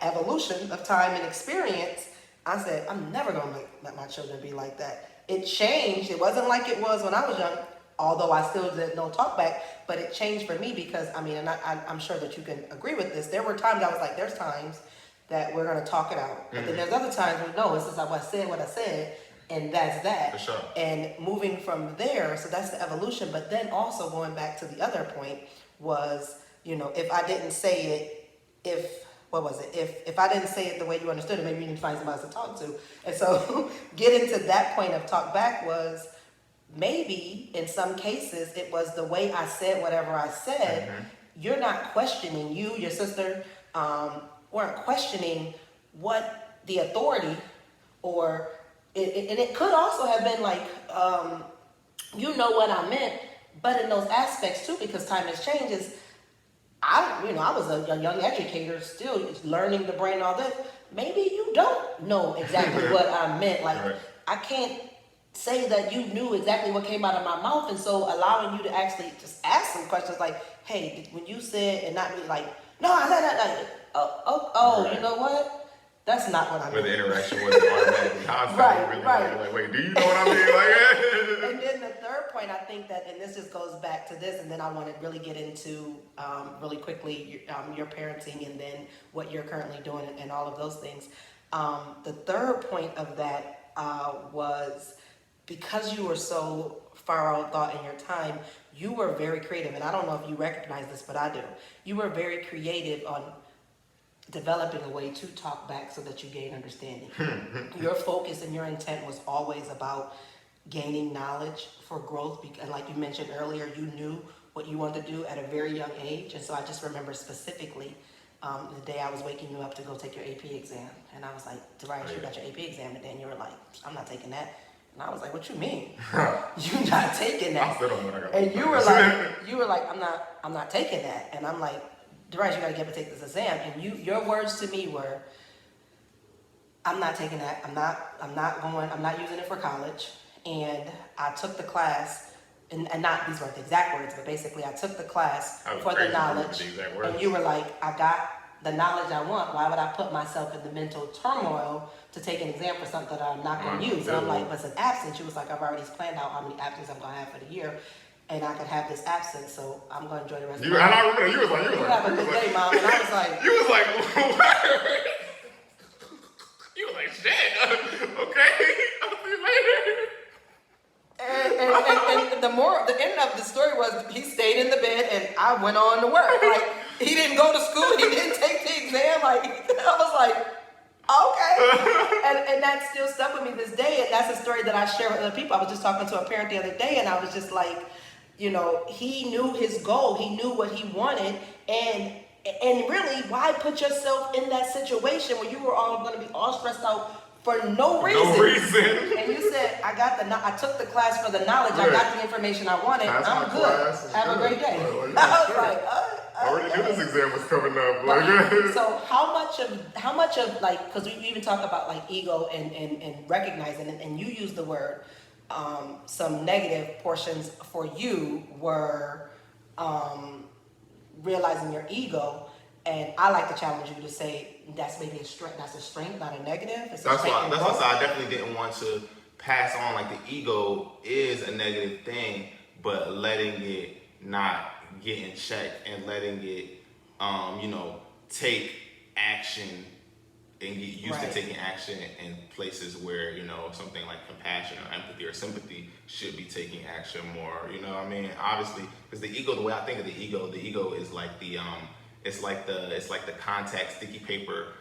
evolution of time and experience, I said, I'm never going to let my children be like that. It changed. It wasn't like it was when I was young, although I still didn't know talk back, but it changed for me because, I mean, and I'm sure that you can agree with this. There were times I was like, there's times that we're going to talk it out. But then there's other times where, no, it's just like, I said what I said, and that's that. For sure. And moving from there, so that's the evolution. But then also going back to the other point was, you know, if I didn't say it, if I didn't say it the way you understood it, maybe you need to find somebody else to talk to. And so getting to that point of talk back was maybe in some cases it was the way I said whatever I said. You're not questioning, your sister weren't questioning what the authority, or and it could also have been like, you know what I meant, but in those aspects too, because time has changed, is I was a young educator still learning the brain and all this. Maybe you don't know exactly what I meant. Like, Right. I can't say that you knew exactly what came out of my mouth, and so allowing you to actually just ask some questions like, hey, when you said, and not be like, no, I said that. Right. You know what? That's not what I Where meant. the interaction wasn't automatically hostile. Right, Really, right. Like, wait, do you know what I mean? Like, And then the third point, I think that, and this just goes back to this, and then I want to really get into really quickly your parenting, and then what you're currently doing, and all of those things. The third point of that was, because you were so far out thought in your time, you were very creative, and I don't know if you recognize this, but I do. You were very creative on developing a way to talk back so that you gain understanding. Your focus and your intent was always about gaining knowledge for growth, and like you mentioned earlier, you knew what you wanted to do at a very young age. And so I just remember specifically the day I was waking you up to go take your AP exam, and I was like, Derriyus, you got your AP exam today, and you were like, I'm not taking that. And I was like, what you mean? You're not taking that? I still don't know what I got. And you were like, I'm not taking that. And I'm like, Derriyus, you gotta get up and take this exam. And your words to me were, I'm not taking that. I'm not using it for college. And I took the class, and not these weren't the exact words, but basically I took the class for the knowledge. And you were like, I got the knowledge I want. Why would I put myself in the mental turmoil to take an exam for something that I'm not going to use? And I'm like, but it's an absence. She was like, I've already planned out how many absences I'm going to have for the year, and I could have this absence, so I'm going to enjoy the rest of my life. And I remember you was like, you have a good day, Mom. And I was like, you was like, you was like, shit, okay, I'll see you later. and the end of the story was, he stayed in the bed, and I went on to work. Like, he didn't go to school, he didn't take the exam. Like, I was like, okay. And that still stuck with me this day, and that's a story that I share with other people. I was just talking to a parent the other day, and I was just like, you know, he knew his goal, he knew what he wanted, and really, why put yourself in that situation where you were all going to be all stressed out for no reason? No reason. And you said, I took the class for the knowledge, I got the information I wanted, Pass I'm my good. class, Have a great day. Well, I was like, I already knew this exam was coming up. Like, so how much of like, because we even talk about like ego and recognizing, and you use the word, some negative portions for you were realizing your ego, And I like to challenge you to say that's maybe a strength. That's a strength, not a negative. It's a That's strength why. in That's why I both. said I definitely didn't want to pass on like the ego is a negative thing, but letting it not get in check and letting it, take action and get used to Right. taking action in places where something like compassion or empathy or sympathy should be taking action more. You know what I mean? Obviously, because the ego, the way I think of the ego is like it's like the contact sticky paper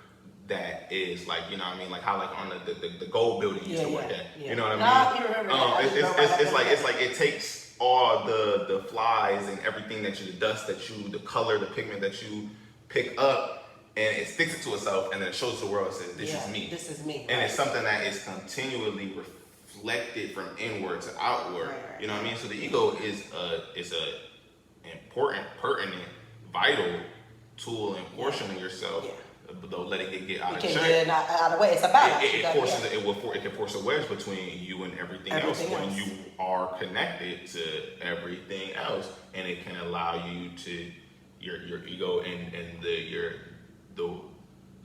that is like, you know what I mean, like how like on the gold building you used to work at. Yeah. You know what I Nah, mean? you remember that. I just drove by that It's the like other it's day. like it takes all the flies and everything that you, the dust that you, the color, the pigment that you pick up, and it sticks it to itself, and then it shows the world and says, "This is me." This is me. And Right. it's something that is continually reflected from inward to outward. Right. You know what I mean? So the ego is a important, pertinent, vital tool and portion of yourself. Yeah. But though letting it get out You of can check, get it out of the way. It's a balance. it forces it can force a wedge between you and everything else when you are connected to everything else, and it can allow you to your ego and the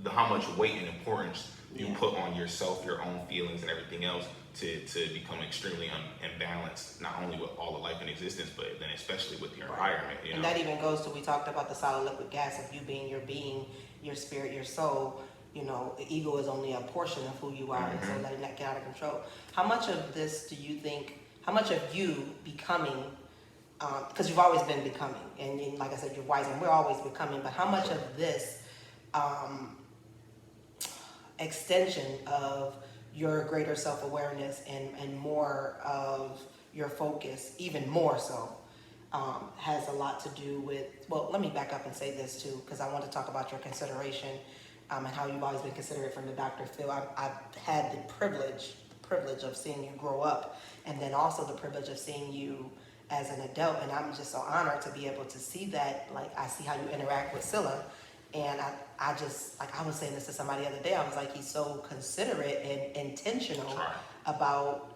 how much weight and importance you put on yourself, your own feelings, and everything else to become extremely imbalanced, not only with all the life in existence, but then especially with your environment. You know? And that even goes to, we talked about the solid liquid gas of you being, your spirit, your soul. You know, the ego is only a portion of who you are, and so letting that get out of control. How much of this do you think? How much of you becoming? Because you've always been becoming, and like I said, you're wise, and we're always becoming. But how much of this extension of your greater self-awareness and more of your focus, even more so, has a lot to do with, well, let me back up and say this too, because I want to talk about your consideration and how you've always been considerate from the Dr. Phil. I've had the privilege of seeing you grow up, and then also the privilege of seeing you as an adult, and I'm just so honored to be able to see that. Like, I see how you interact with Scylla, and I just, like, I was saying this to somebody the other day, I was like, he's so considerate and intentional about,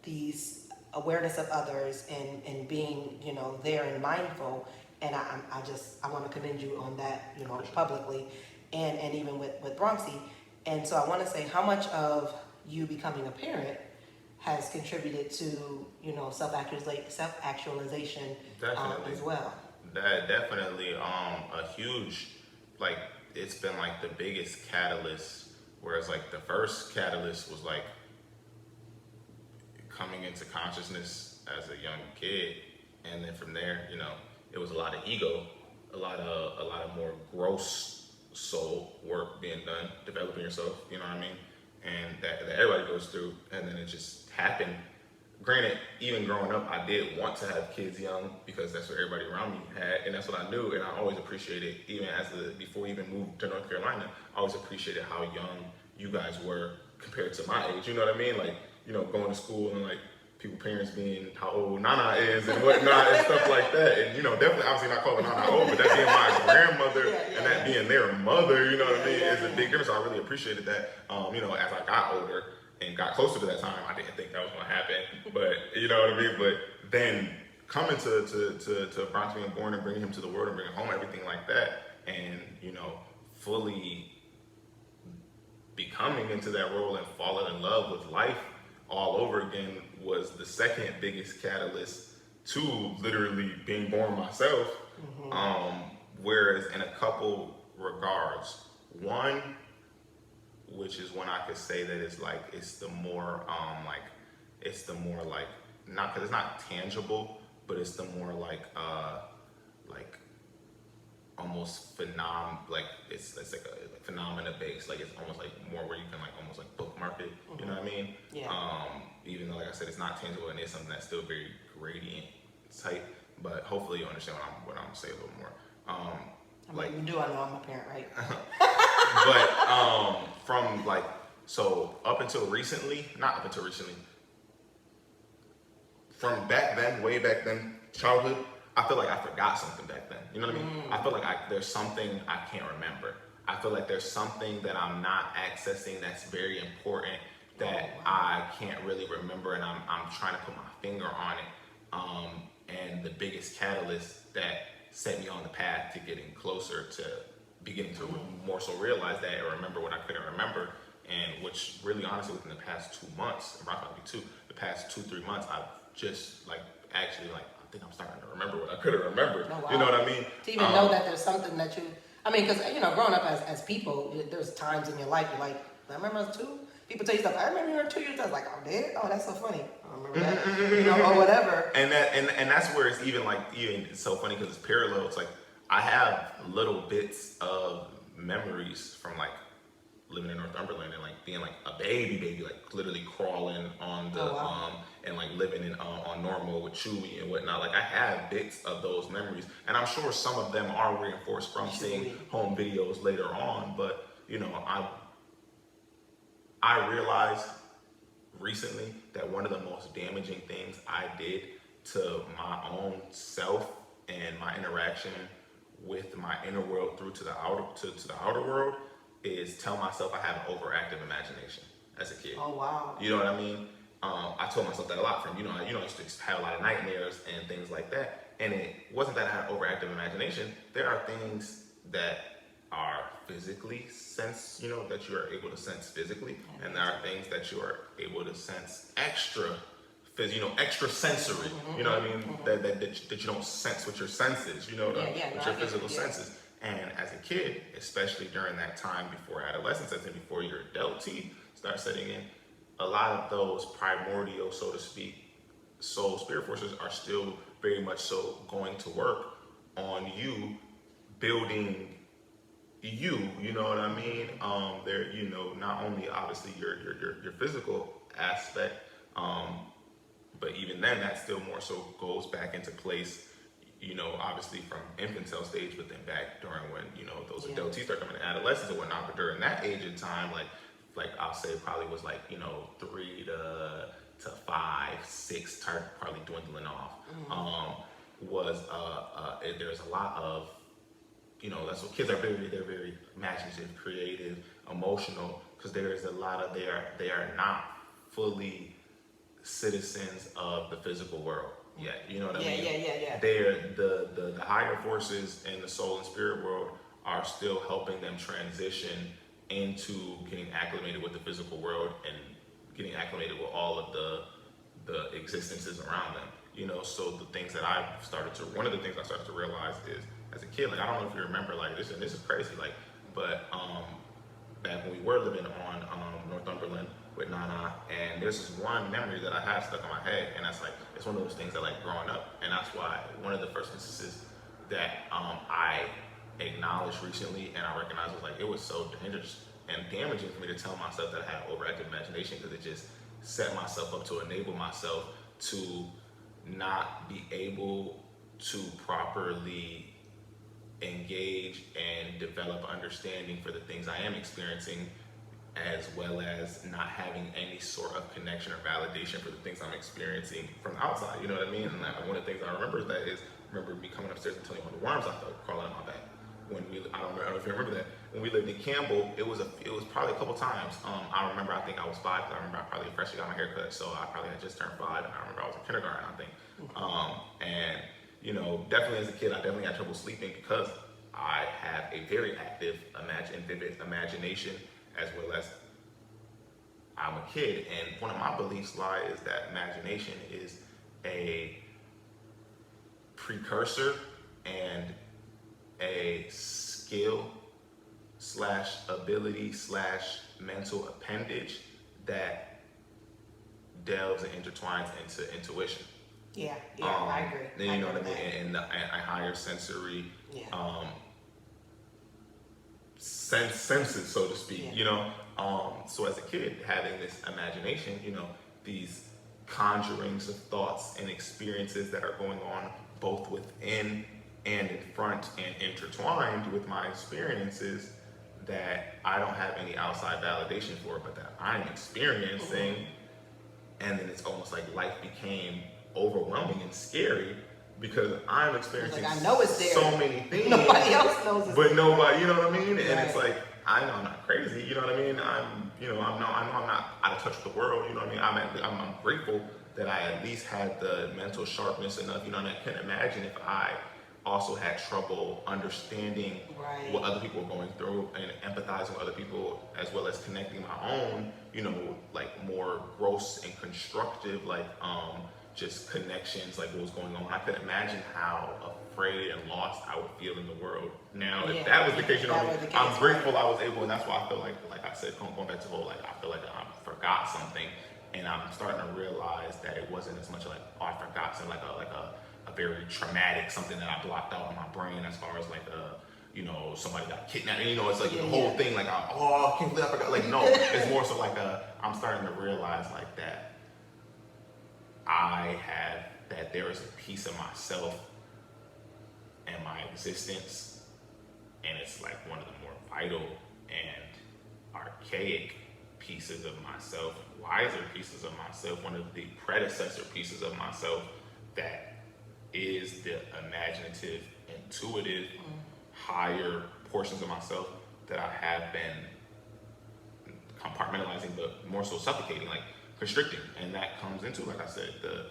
these awareness of others and being, there and mindful. And I want to commend you on that, publicly, and even with Bronxy. And so I want to say, how much of you becoming a parent has contributed to, self-actualization as well? That definitely a huge, like, it's been like the biggest catalyst, whereas like the first catalyst was like coming into consciousness as a young kid, and then from there, it was a lot of ego, a lot of more gross soul work being done, developing yourself, you know what I mean? And that everybody goes through, and then it just happened. Granted, even growing up, I did want to have kids young because that's what everybody around me had, and that's what I knew, and I always appreciated, even before we even moved to North Carolina, I always appreciated how young you guys were compared to my age, you know what I mean? Like, going to school and like people, parents being how old Nana is and whatnot and stuff like that, and definitely obviously not calling Nana old, but that being my grandmother and that being their mother, you know what I mean, is a big difference. So I really appreciated that, as I got older and got closer to that time, I didn't think that was going to happen, but you know what I mean. But then coming to Bronx, being born and bringing him to the world and bringing home everything like that, and fully becoming into that role and falling in love with life all over again was the second biggest catalyst to literally being born myself. Whereas in a couple regards, one, which is when I could say that it's the more not, because it's not tangible, but it's the more almost it's like a phenomena based, like it's almost like more where you can almost bookmark it, you know what I mean? Even though, like I said, it's not tangible and it's something that's still very gradient type, but hopefully you understand what I'm saying a little more. You do, I know I'm a parent, right? But from so not up until recently, from back then, way back then, childhood, I feel like I forgot something back then. You know what I mean? I feel like there's something I can't remember. I feel like there's something that I'm not accessing that's very important that I can't really remember, and I'm trying to put my finger on it. And the biggest catalyst that set me on the path to getting closer to beginning to more so realize that or remember what I couldn't remember. And which really honestly within the past 2 months, approximately the past 2-3 months, I've just like actually like I think I'm starting to remember what I couldn't remember. Oh, wow. You know what I mean? To even know that there's something that you, I mean, because, you know, growing up as people, there's times in your life you're like, I remember I was 2. People tell you stuff, I remember you were 2 years old. I was like, oh, did? Oh, that's so funny. I remember that. You know, or whatever. And that's where it's even like, even it's so funny because it's parallel. It's like, I have little bits of memories from like living in Northumberland and like being like a baby, like literally crawling on the, and like living in on Normal with Chewy and whatnot. Like I have bits of those memories, and I'm sure some of them are reinforced from seeing home videos later on. But you know, I realized recently that one of the most damaging things I did to my own self and my interaction with my inner world through to the outer world is tell myself I have an overactive imagination as a kid. Oh wow! You know what I mean? I told myself that a lot from I used to have a lot of nightmares and things like that. And it wasn't that I had overactive imagination. There are things that are physically that you are able to sense physically, and there are things that you are able to sense extra sensory. You know what I mean? That you don't sense with your senses. With your physical senses. And as a kid, especially during that time before adolescence, I think before your adulthood starts setting in, a lot of those primordial, so to speak, soul spirit forces are still very much so going to work on you, building you know what I mean? They're, not only obviously your physical aspect, but even then that still more so goes back into place, obviously from infantile stage, but then back during when, those adult teeth start coming to adolescence and whatnot. But during that age of time, like I'll say probably was like, 3 to 5, 6, probably dwindling off. There's a lot of, that's what kids are they're very imaginative, creative, emotional, because there is a lot of, they are not fully citizens of the physical world yet. You know what I mean? Yeah. They're the higher forces in the soul and spirit world are still helping them transition into getting acclimated with the physical world and getting acclimated with all of the existences around them. So one of the things I started to realize is, as a kid, like I don't know if you remember, like this, and this is crazy, like, but back when we were living on Northumberland with Nana, and there's this one memory that I have stuck in my head, and that's like, it's one of those things that like growing up, and that's why one of the first instances that I acknowledged recently and I recognized was like, it was so dangerous and damaging for me to tell myself that I had overactive imagination, because it just set myself up to enable myself to not be able to properly engage and develop understanding for the things I am experiencing, as well as not having any sort of connection or validation for the things I'm experiencing from the outside. You know what I mean? And one of the things I remember is me coming upstairs and telling one of the worms I felt crawling on my back. I don't know if you remember that. When we lived in Campbell, it was probably a couple times. I remember, I think I was 5. I remember I probably freshly got my hair cut, so I probably had just turned 5, and I remember I was in kindergarten, I think. And definitely as a kid, I definitely had trouble sleeping because I have a very active and vivid imagination, as well as I'm a kid. And one of my beliefs is that imagination is a precursor and a skill / ability / mental appendage that delves and intertwines into intuition. Yeah, I agree. You know what I mean? And a higher sensory senses, so to speak. So as a kid, having this imagination, these conjurings of thoughts and experiences that are going on both within and in front and intertwined with my experiences that I don't have any outside validation for, but that I'm experiencing. And then it's almost like life became overwhelming and scary because I'm experiencing I know it's there. So many things. Nobody else knows it's but nobody, you know what I mean? Right. And it's like, I know I'm not crazy, you know what I mean? I know I'm not out of touch with the world, you know what I mean? I'm grateful that I at least had the mental sharpness enough, and I can imagine if I also had trouble understanding Right. what other people were going through and empathizing with other people, as well as connecting my own, like more gross and constructive, like just connections, like what was going on. I could imagine how afraid and lost I would feel in the world. Now, if that was the case, I'm grateful I was able, and that's why I feel like I said, going back to the whole, like, I feel like I forgot something, and I'm starting to realize that it wasn't as much like, oh, I forgot something, like a very traumatic, something that I blocked out in my brain, as far as like somebody got kidnapped. It's like the whole thing, like, I can't believe I forgot. Like, no, it's more so like I'm starting to realize like that that there is a piece of myself and my existence, and it's like one of the more vital and archaic pieces of myself, wiser pieces of myself, one of the predecessor pieces of myself, that is the imaginative, intuitive, higher portions of myself that I have been compartmentalizing, but more so suffocating, like constricting. And that comes into, like I said, the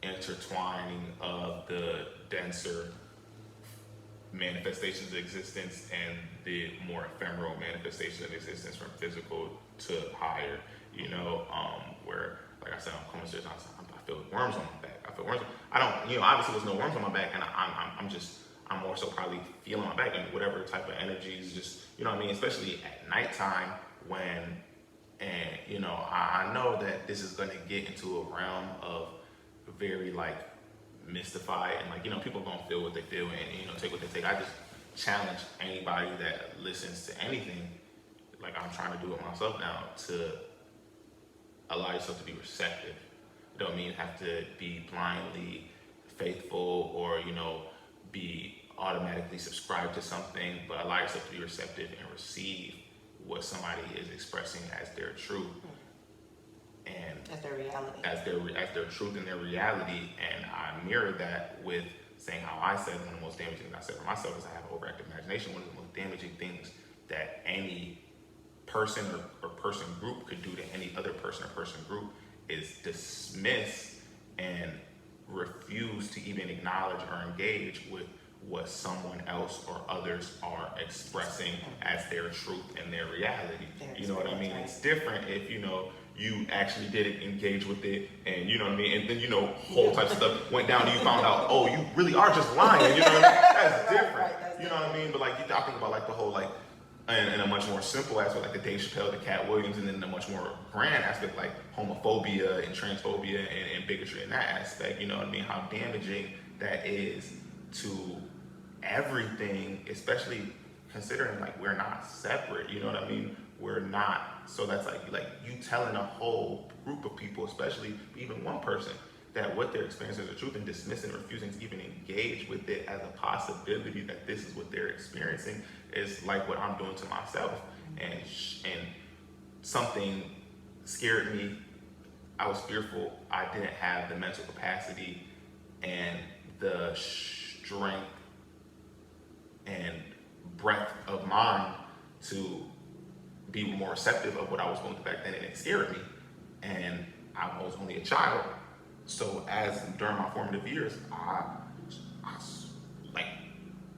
intertwining of the denser manifestations of existence and the more ephemeral manifestations of existence, from physical to higher, where, like I said, I'm coming to this, I feel worms on my back. I feel worms. I don't, obviously there's no worms on my back, and I'm more so probably feeling my back, and whatever type of energies, just, especially at nighttime when, and, I know that this is going to get into a realm of very, like, mystified, and, like, people are going to feel what they feel, and, take what they take. I just challenge anybody that listens to anything, like I'm trying to do it myself now, to allow yourself to be receptive. It don't mean you have to be blindly faithful or, be automatically subscribed to something, but allow yourself to be receptive and receive what somebody is expressing as their truth, and as their reality, as their truth and their reality. And I mirror that with saying how I said one of the most damaging things I said for myself is I have overactive imagination. One of the most damaging things that any person or person group could do to any other person or person group is dismiss and refuse to even acknowledge or engage with what someone else or others are expressing as their truth and their reality. You know what I mean? It's different if, you actually did engage with it, and you know what I mean, and then whole types of stuff went down, and you found out, oh, you really are just lying. You know what I mean? That's different. You know what I mean? But like, I think about like the whole, like, and a much more simple aspect, like the Dave Chappelle, the Cat Williams, and then the much more grand aspect, like homophobia and transphobia and bigotry in that aspect. You know what I mean? How damaging that is to everything, especially considering like we're not separate. You know what I mean? We're not. So that's like you telling a whole group of people, especially even one person, that what they're experiencing is the truth, and dismissing, refusing to even engage with it as a possibility that this is what they're experiencing, is like what I'm doing to myself. And something scared me. I was fearful. I didn't have the mental capacity and the strength and breadth of mind to be more receptive of what I was going through back then, and it scared me. And I was only a child. So during my formative years, I like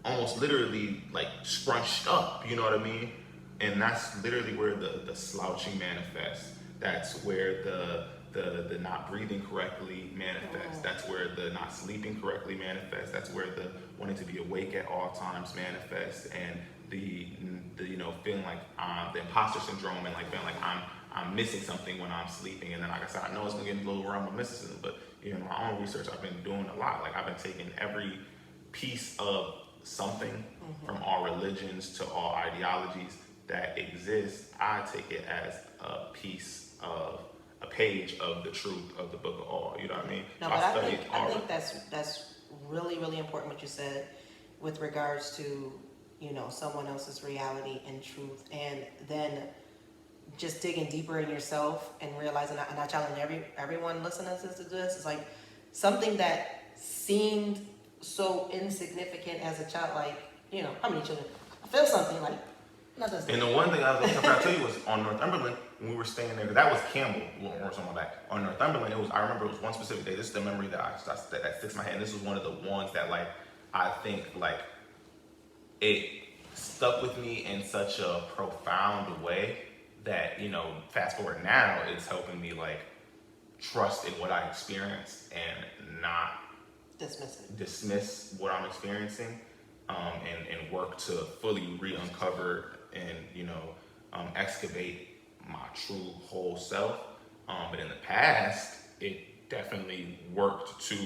almost literally like scrunched up, you know what I mean? And that's literally where the slouching manifests. That's where the not breathing correctly manifests. That's where the not sleeping correctly manifests. That's where the wanting to be awake at all times manifests, and the feeling like the imposter syndrome, and like feeling like I'm missing something when I'm sleeping. And then, like I said, I know it's gonna get into a little realm of mysticism, but my own research, I've been doing a lot. Like I've been taking every piece of something from all religions to all ideologies that exist. I take it as a piece of a page of the truth of the book of all. You know what I mean? No, but I think that's really, really important what you said with regards to someone else's reality and truth, and then just digging deeper in yourself and realizing, and I challenge everyone listening to this, is like something that seemed so insignificant as a child, like, how many children feel something like nothing. And the one thing I was going to tell you was on Northumberland, when we were staying there, that was Campbell, words on my back. On Northumberland, I remember it was one specific day. This is the memory that sticks in my head. And this was one of the ones that, like, I think like it stuck with me in such a profound way that, you know, fast forward now, it's helping me like trust in what I experienced and not Dismiss it. dismiss what I'm experiencing, and work to fully re-uncover and, you know, excavate my true whole self. But in the past, it definitely worked to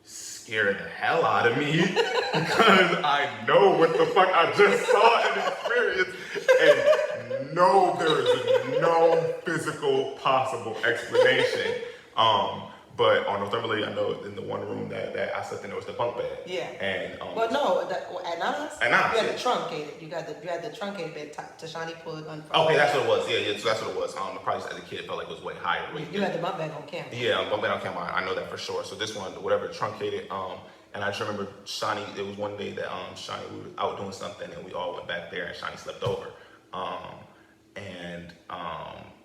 scare the hell out of me because I know what the fuck I just saw and experienced, and no, there is no physical possible explanation. But on Northumberland, I know in the one room that I slept in, there was the bunk bed. Yeah. And Well, no, at Nana's, At Nana's, you had yeah. the truncated. You had the truncated bed. Tashani put on. Okay, that's what it was. Yeah, so that's what it was. The price as a kid felt like it was way higher. You had the bunk bed on camera. Yeah, bunk bed on camera. I know that for sure. So this one, whatever, truncated. And I just remember Shani. It was one day that Shani, we were out doing something and we all went back there and Shani slept over.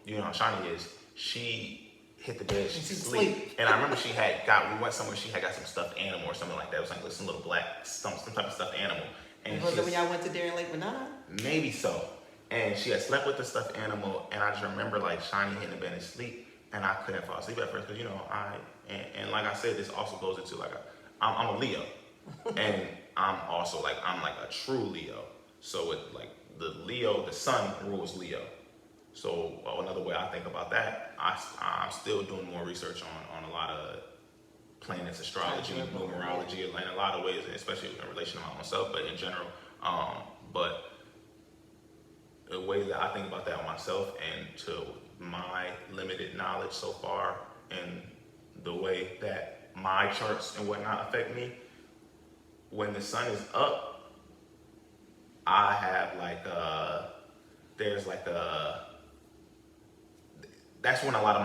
You know how Shani is. She hit the bed, she sleep. And I remember we went somewhere, she had got some stuffed animal or something like that. It was like some little black, some type of stuffed animal. And was it when y'all went to Darien Lake with Nana? Maybe so. And she had slept with the stuffed animal, and I just remember like Shani hitting the bed and sleep, and I couldn't fall asleep at first because, you know, and like I said, this also goes into like I'm a Leo, and I'm like a true Leo. So it like the Leo, the sun rules Leo. So another way I think about that, I'm still doing more research on a lot of planets, astrology, numerology, and a lot of ways, especially in relation to my own self, but in general. But the way that I think about that on myself and to my limited knowledge so far and the way that my charts and whatnot affect me, when the sun is up, I have that's when a lot of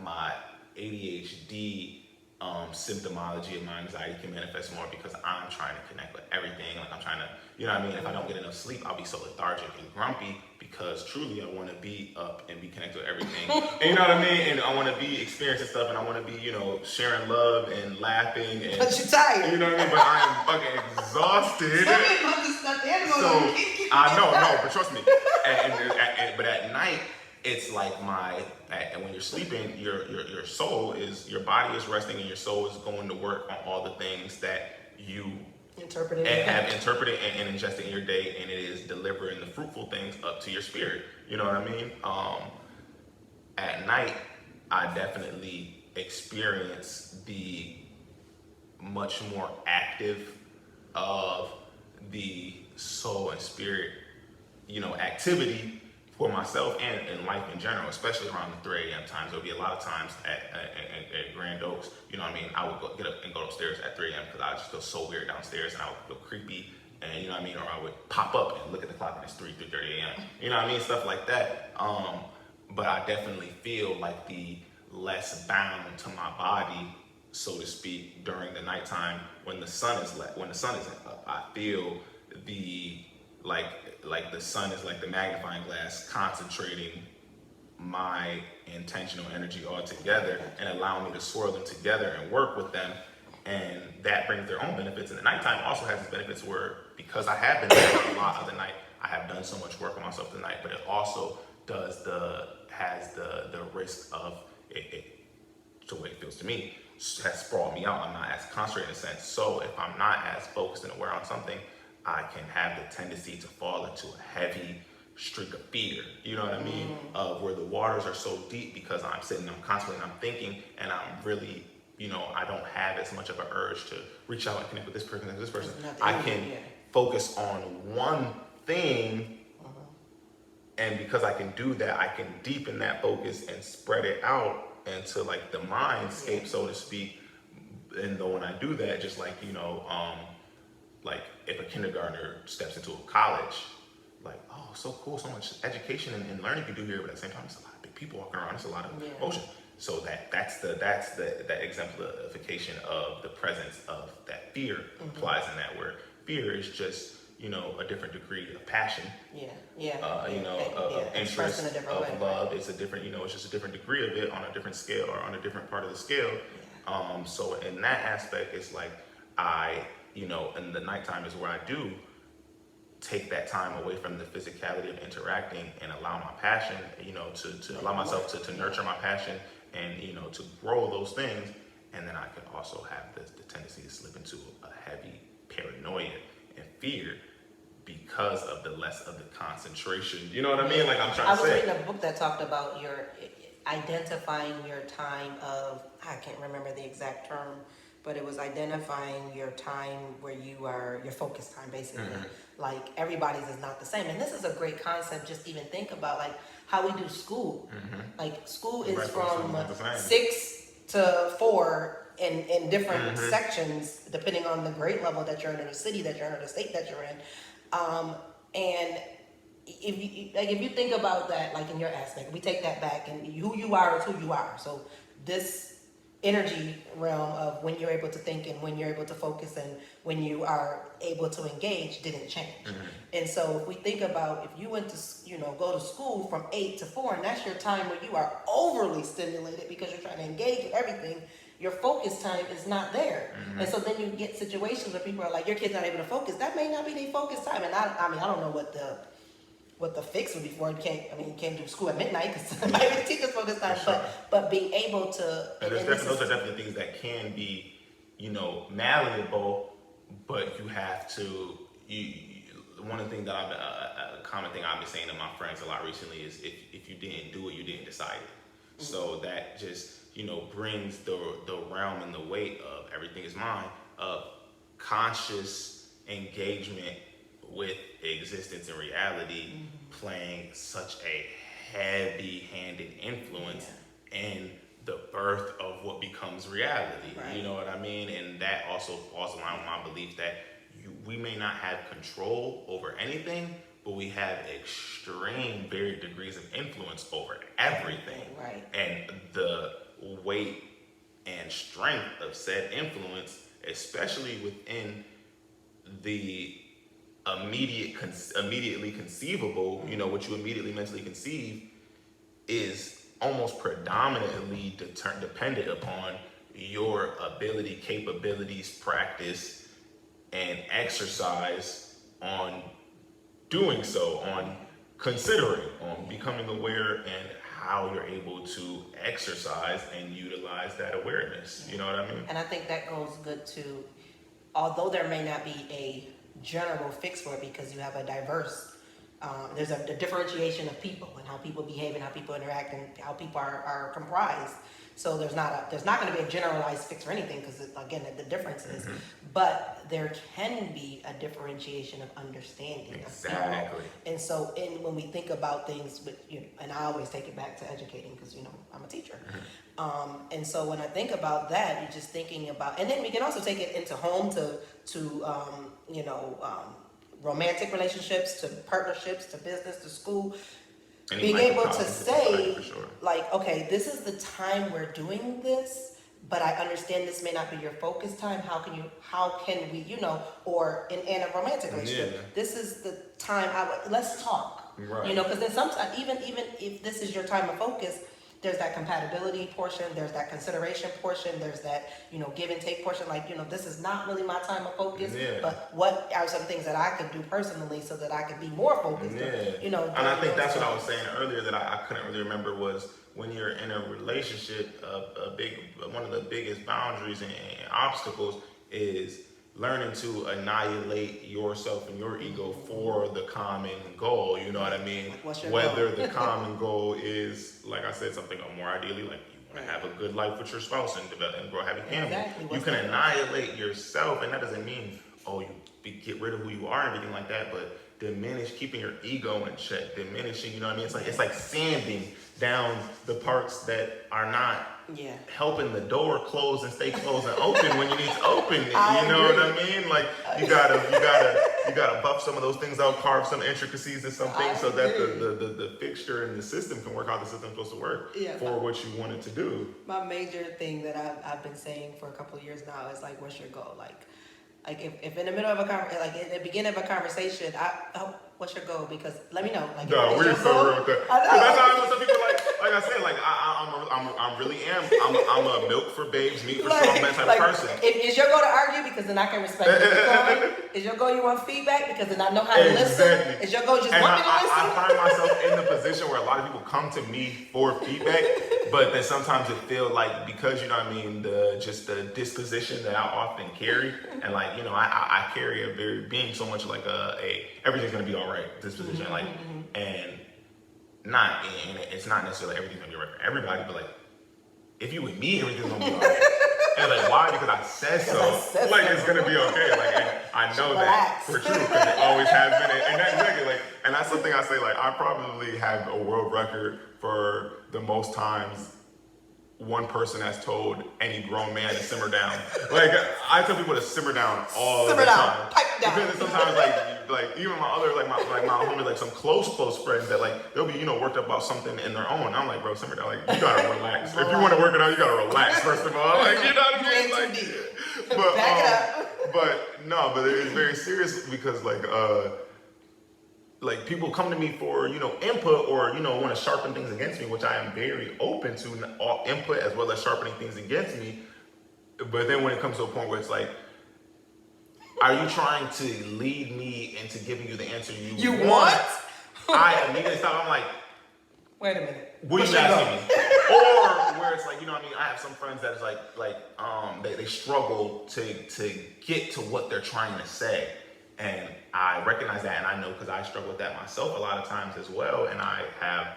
my ADHD symptomology of my anxiety can manifest more because I'm trying to connect with everything. Like I'm trying to, you know what I mean? If I don't get enough sleep, I'll be so lethargic and grumpy because truly I want to be up and be connected with everything. And you know what I mean? And I want to be experiencing stuff and I want to be, you know, sharing love and laughing. And, but you're tired. You know what I mean? But I am fucking exhausted. So I know, no, but trust me. But at night, it's like and when you're sleeping, your soul is, your body is resting and your soul is going to work on all the things that you have interpreted and ingested in your day, and it is delivering the fruitful things up to your spirit. You know what I mean? At night, I definitely experience the much more active of the soul and spirit, you know, activity for myself and in life in general, especially around the 3 a.m. times. There'll be a lot of times at Grand Oaks, you know what I mean? I would get up and go upstairs at 3 a.m. because I just feel so weird downstairs and I would feel creepy, and you know what I mean? Or I would pop up and look at the clock and it's 3:30 a.m. You know what I mean? Stuff like that. But I definitely feel like the less bound to my body, so to speak, during the nighttime when the sun is up. I feel the like the sun is like the magnifying glass concentrating my intentional energy all together and allowing me to swirl them together and work with them, and that brings their own benefits. And the nighttime also has its benefits where, because I have been there a lot of the night, I have done so much work on myself tonight, but it also has the risk of it, the way it feels to me, has sprawled me out. I'm not as concentrated in a sense. So if I'm not as focused and aware on something, I can have the tendency to fall into a heavy streak of fear, you know what I mean? Of where the waters are so deep because I'm sitting, I'm constantly, I'm thinking, and I'm really, you know, I don't have as much of an urge to reach out and connect with this person and this person. I can focus on one thing, and because I can do that, I can deepen that focus and spread it out into like the mindscape, so to speak. And though when I do that, just like, you know, like if a kindergartner steps into a college, like, oh, so cool, so much education and learning you do here, but at the same time, it's a lot of big people walking around, it's a lot of emotion. So that's the exemplification of the presence of that fear applies in that, where fear is just, you know, a different degree of passion. You know, of interest, of love. It's a different, you know, it's just a different degree of it on a different scale or on a different part of the scale. So in that aspect, it's like I and the nighttime is where I do take that time away from the physicality of interacting and allow my passion, to allow myself to nurture my passion and, to grow those things. And then I can also have the tendency to slip into a heavy paranoia and fear because of the less of the concentration. You know what I mean? Like I'm trying to say. I was reading a book that talked about your identifying your time of, I can't remember the exact term, but it was identifying your time where you are, your focus time basically. Like everybody's is not the same. And this is a great concept, just even think about like how we do school. Like school is from 6 to 4 in different sections, depending on the grade level that you're in, or the city that you're in, or the state that you're in. And if you think about that, like in your aspect, we take that back, and who you are is who you are. So this energy realm of when you're able to think and when you're able to focus and when you are able to engage didn't change. And so if we think about, if you went to, go to school from 8 to 4, and that's your time where you are overly stimulated because you're trying to engage with everything, your focus time is not there. And so then you get situations where people are like, your kid's not able to focus. That may not be their focus time. And I don't know what the fix would be for it. You can't do school at midnight because it might be the teacher's focus time. Sure. But being able to, and those are definitely things that can be, malleable, but you have to. One of the things that a common thing I've been saying to my friends a lot recently is if you didn't do it, you didn't decide it. So that just brings the realm and the weight of everything is mine of conscious engagement with existence and reality playing such a heavy-handed influence in the birth of what becomes reality. Right. You know what I mean? And that also falls in line with my belief that we may not have control over anything, but we have extreme varied degrees of influence over everything. Right. And the weight and strength of said influence, especially within the immediately conceivable, what you immediately mentally conceive, is almost predominantly dependent upon your ability, capabilities, practice, and exercise on doing so, on considering, on becoming aware, and how you're able to exercise and utilize that awareness. You know what I mean? And I think that goes good to, although there may not be a general fix for it because you have a diverse, there's a differentiation of people and how people behave and how people interact and how people are comprised. So there's not going to be a generalized fix for anything because again the differences, but there can be a differentiation of understanding. Exactly. Of people. And so when we think about things, but and I always take it back to educating because I'm a teacher. And so when I think about that, you're just thinking about, and then we can also take it into home to romantic relationships, to partnerships, to business, to school. Being able to say, like, okay, this is the time we're doing this, but I understand this may not be your focus time. How can we, or in a romantic relationship, this is the time let's talk, right. Because then sometimes even if this is your time of focus, there's that compatibility portion, there's that consideration portion, there's that, give and take portion. Like, this is not really my time of focus, but what are some things that I could do personally so that I could be more focused? And I think that's what I was saying earlier that I couldn't really remember was when you're in a relationship, one of the biggest boundaries and obstacles is learning to annihilate yourself and your ego for the common goal. You know what I mean? Whether the common goal is, like I said, something more ideally, like you want to have a good life with your spouse and develop and grow a happy family. Exactly. You can annihilate yourself, and that doesn't mean, get rid of who you are and everything like that, but keeping your ego in check, diminishing, you know what I mean? It's like sanding down the parts that are not helping the door close and stay closed and open when you need to open it. You know what I mean? Like you gotta buff some of those things out, carve some intricacies and some things so that the fixture and the system can work how the system's supposed to work for what you want it to do. My major thing that I've been saying for a couple of years now is like, what's your goal? Like if in the middle of like in the beginning of a conversation, what's your goal? Because let me know. Like, no, we're so real with that. That's how I know some people like I said, like I'm I'm really am. I'm a milk for babes, meat for strong men type of person. Is your goal to argue because then I can respect it? Is your goal you want feedback because then I know how to listen? Is your goal just want me to listen? I find myself in the position where a lot of people come to me for feedback, but then sometimes it feels like because you know what I mean, the disposition that I often carry, and like you know I carry a very being so much like a everything's gonna be all right disposition, like and it's not necessarily everything's gonna be right for everybody, but like if you with me, everything's gonna be all right. And like why? Because I said so. Like it's gonna be okay. Like and I know that for true because it always has been. And that's exactly like, and that's something I say. Like I probably have a world record for the most times one person has told any grown man to simmer down. Like I tell people to simmer down all the time. Pipe down. Because sometimes like even my other my homies, like some close friends that like they'll be worked up about something in their own. I'm like, bro, simmer down. Like you gotta relax. If you want to work it out, you gotta relax first of all. Like you know what I mean? Like, but back it up. but it is very serious because like people come to me for input or want to sharpen things against me, which I am very open to all input as well as sharpening things against me. But then when it comes to a point where it's like, are you trying to lead me into giving you the answer you want? I immediately stop. I'm like, wait a minute. What are you asking me? Or where it's like, what I mean? I have some friends that is they struggle to get to what they're trying to say. And I recognize that, and I know because I struggle with that myself a lot of times as well, and I have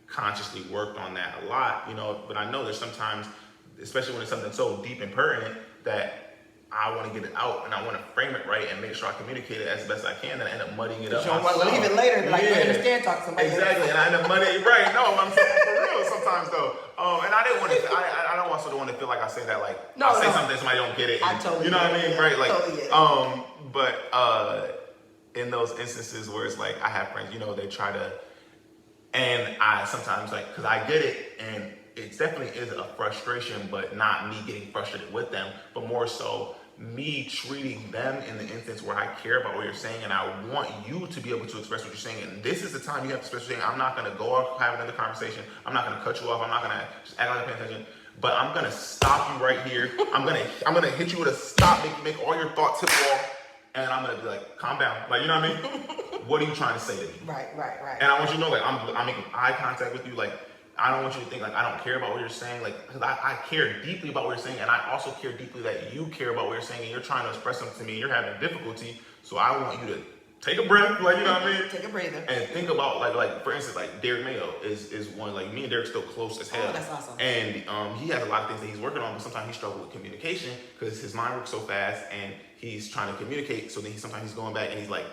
consciously worked on that a lot, but I know there's sometimes, especially when it's something so deep and pertinent, that I want to get it out, and I want to frame it right and make sure I communicate it as best I can, and I end up muddying it up. You don't want to leave it later, but like you understand, talk to somebody. Exactly, and I end up muddying it, right. No, I'm saying for real sometimes though. And I didn't want to, I don't also want to feel like I say that, like, I say something, somebody don't get it. And, I totally you know what I mean, right? Like, totally but in those instances where it's like I have friends, they try to, and I sometimes like, because I get it, and it definitely is a frustration, but not me getting frustrated with them, but more so me treating them in the instance where I care about what you're saying, and I want you to be able to express what you're saying, and this is the time you have to express what you're saying. I'm not going to go off, have another conversation. I'm not going to cut you off. I'm not going to just act like I'm paying attention. But I'm going to stop you right here. I'm gonna hit you with a stop, make all your thoughts hit the wall. And I'm gonna be like, calm down. Like, you know what I mean? What are you trying to say to me? Right. And I want you to know, like, I'm making eye contact with you. Like, I don't want you to think, like, I don't care about what you're saying. Like, because I care deeply about what you're saying. And I also care deeply that you care about what you're saying. And you're trying to express something to me. And you're having difficulty. So I want you to take a breath. Like, you know what I mean? Take a breather. And think about, like for instance, like, Derek Mayo is one. Like, me and Derek's still close as hell. Oh, that's awesome. And he has a lot of things that he's working on. But sometimes he struggles with communication because his mind works so fast. And he's trying to communicate, so then sometimes he's going back and he's like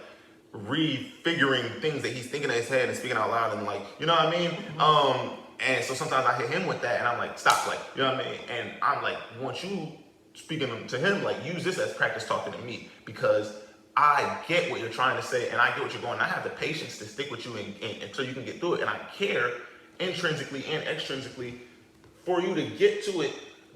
refiguring things that he's thinking in his head and speaking out loud and like, you know what I mean? And so sometimes I hit him with that and I'm like, stop, like, you know what I mean? And I'm like, once you speaking to him, like, use this as practice talking to me because I get what you're trying to say and I get what you're going. I have the patience to stick with you until you can get through it, and I care intrinsically and extrinsically for you to get to it.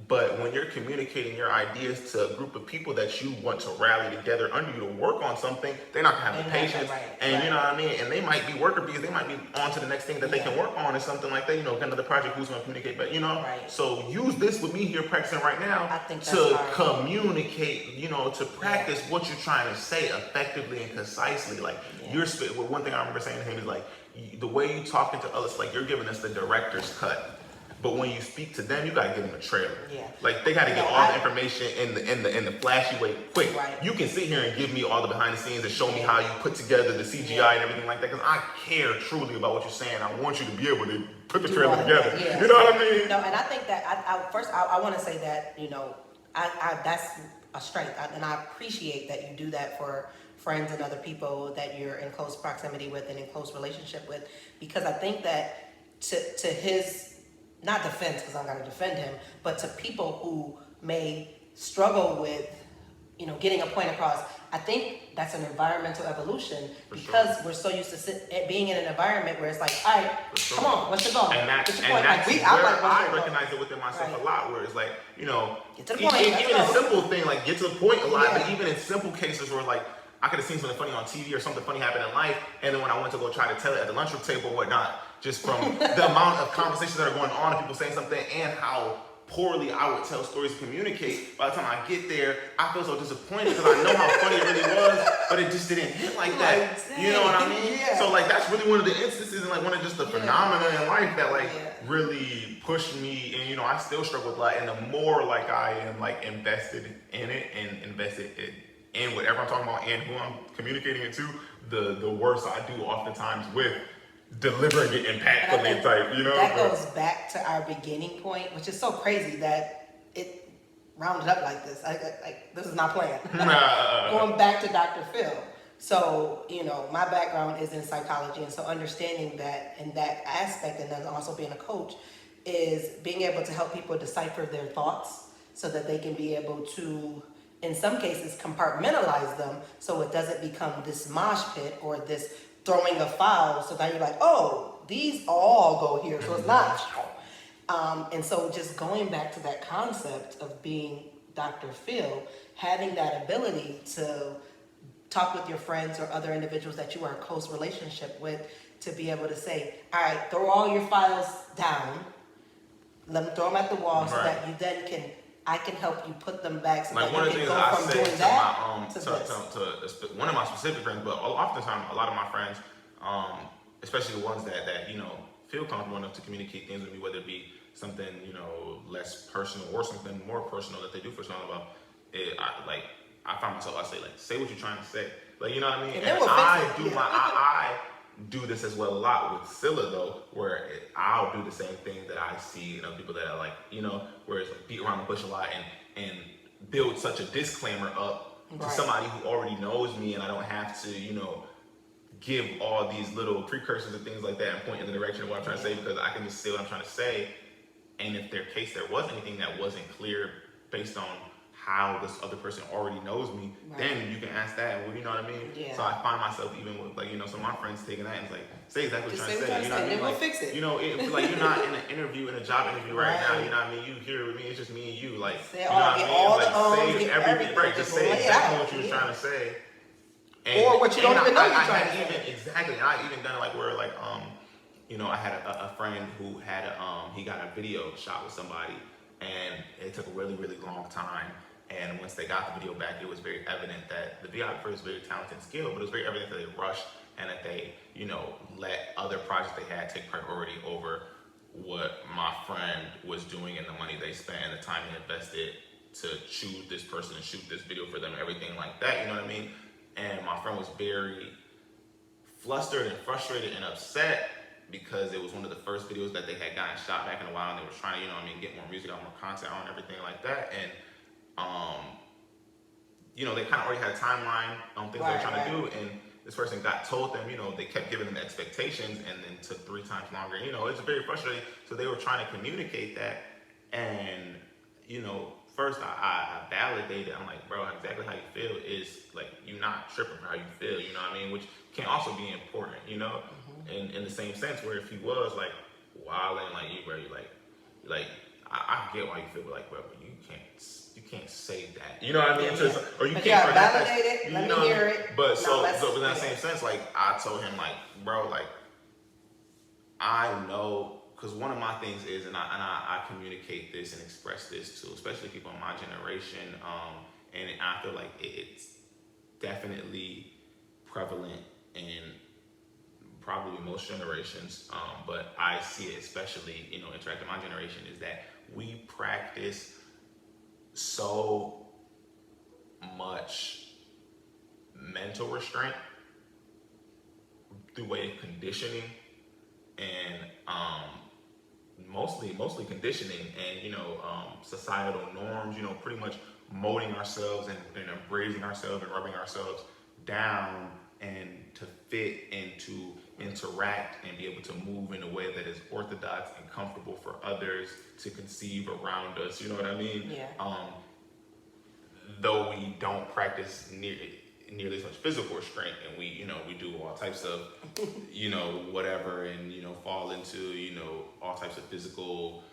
But when you're communicating your ideas to a group of people that you want to rally together under you to work on something, they're not gonna have the patience. And you know what I mean? And they might be worker bees, they might be on to the next thing that they can work on or something like that, another project who's gonna communicate, but so use this with me here practicing right now to communicate, to practice what you're trying to say effectively and concisely. Like one thing I remember saying to him is like, the way you talking to others, like you're giving us the director's cut. But when you speak to them, you gotta give them a trailer. Yeah. Like they gotta get all the information in the flashy way, quick. Right. You can sit here and give me all the behind the scenes and show me how you put together the CGI and everything like that, because I care truly about what you're saying. I want you to be able to put the trailer together. Yeah. You know what I mean? No, and I think that I want to say that I that's a strength, and I appreciate that you do that for friends and other people that you're in close proximity with and in close relationship with, because I think that to his, not defense, because I'm going to defend him, but to people who may struggle with, getting a point across, I think that's an environmental evolution because we're so used to being in an environment where it's like, all right, come on, what's the goal? And that's I recognize it within myself a lot, where it's like, get to the point, even a simple thing, like get to the point a lot, but even in simple cases where like, I could have seen something funny on TV or something funny happen in life, and then when I went to go try to tell it at the lunchroom table or whatnot, just from the amount of conversations that are going on and people saying something and how poorly I would tell stories to communicate. By the time I get there, I feel so disappointed because I know how funny it really was, but it just didn't hit like that. You know what I mean? Yeah. So like that's really one of the instances and like one of just the phenomena in life that like really pushed me. And you know, I still struggle with a lot. And the more like I am like invested in it and invested in whatever I'm talking about and who I'm communicating it to, the worse I do oftentimes with delivering it impactfully type, you know? That goes back to our beginning point, which is so crazy that it rounded up like this. Like this is not planned. Going back to Dr. Phil. So, you know, my background is in psychology, and so understanding that in that aspect, and then also being a coach, is being able to help people decipher their thoughts so that they can be able to, in some cases, compartmentalize them so it doesn't become this mosh pit or this throwing a foul. So then you're like, oh, these all go here, so it's not. And so just going back to that concept of being Dr. Phil, having that ability to talk with your friends or other individuals that you are in close relationship with, to be able to say, all right, throw all your files down, let them throw them at the wall so that you then I can help you put them back so like that you can go from doing that to one of my specific friends, but oftentimes a lot of my friends, especially the ones that you know feel comfortable enough to communicate things with me, whether it be something you know less personal or something more personal that they do feel strong about. I find myself, I say like, say what you're trying to say, like you know what I mean. And I do this as well a lot with Scylla though, where I'll do the same thing that I see in other people that are like, you know, where it's like beat around the bush a lot and build such a disclaimer up to somebody who already knows me, and I don't have to, you know, give all these little precursors and things like that and point in the direction of what I'm trying to say, because I can just say what I'm trying to say. And if there was anything that wasn't clear based on how this other person already knows me, then you can ask that. Well, you know what I mean? Yeah. So I find myself even with like, you know, some of my friends taking that and it's like, say exactly what you're trying to say. You know what I mean? Like, like, fix it. You know, like you're not in an interview, in a job interview right now. You know what I mean? You here with me, it's just me and you. Like, say you know what I mean? All like, say everything right. Just say exactly what you was trying to say. And, or what you don't even know you're trying to say. Exactly. And I even done like where like, you know, I had a friend who had he got a video shot with somebody, and it took a really, really long time. And once they got the video back, it was very evident that the videographer is very talented and skilled, but it was very evident that they rushed and that they, you know, let other projects they had take priority over what my friend was doing and the money they spent and the time they invested to choose this person and shoot this video for them and everything like that, you know what I mean? And my friend was very flustered and frustrated and upset because it was one of the first videos that they had gotten shot back in a while, and they were trying to, you know what I mean, get more music out, more content out and everything like that. And you know, they kind of already had a timeline on things they were trying to do, and this person told them, you know, they kept giving them expectations and then took 3 times longer. You know, it's very frustrating. So they were trying to communicate that, and you know, first I validated. I'm like, bro, exactly how you feel is like you're not tripping for how you feel. You know what I mean? Which can also be important. You know, in the same sense where if he was like wilding like you, bro, you like I get why you feel like, bro, but you can't say that. You know what I mean? Yeah. Or you but can't validate it. Let me hear it. But so in that same sense, like I told him, like, bro, like I know, because one of my things is, and I communicate this and express this to especially people in my generation, and I feel like it's definitely prevalent in probably most generations, but I see it especially, you know, interacting with my generation, is that we practice so much mental restraint through way of conditioning and mostly conditioning and, you know, societal norms, you know, pretty much molding ourselves and embracing ourselves and rubbing ourselves down and to fit and to interact and be able to move in a way that is orthodox and comfortable for others to conceive around us, you know what I mean? Yeah. Though we don't practice nearly as much physical restraint, and we, you know, we do all types of, you know, whatever, and, you know, fall into, you know, all types of physical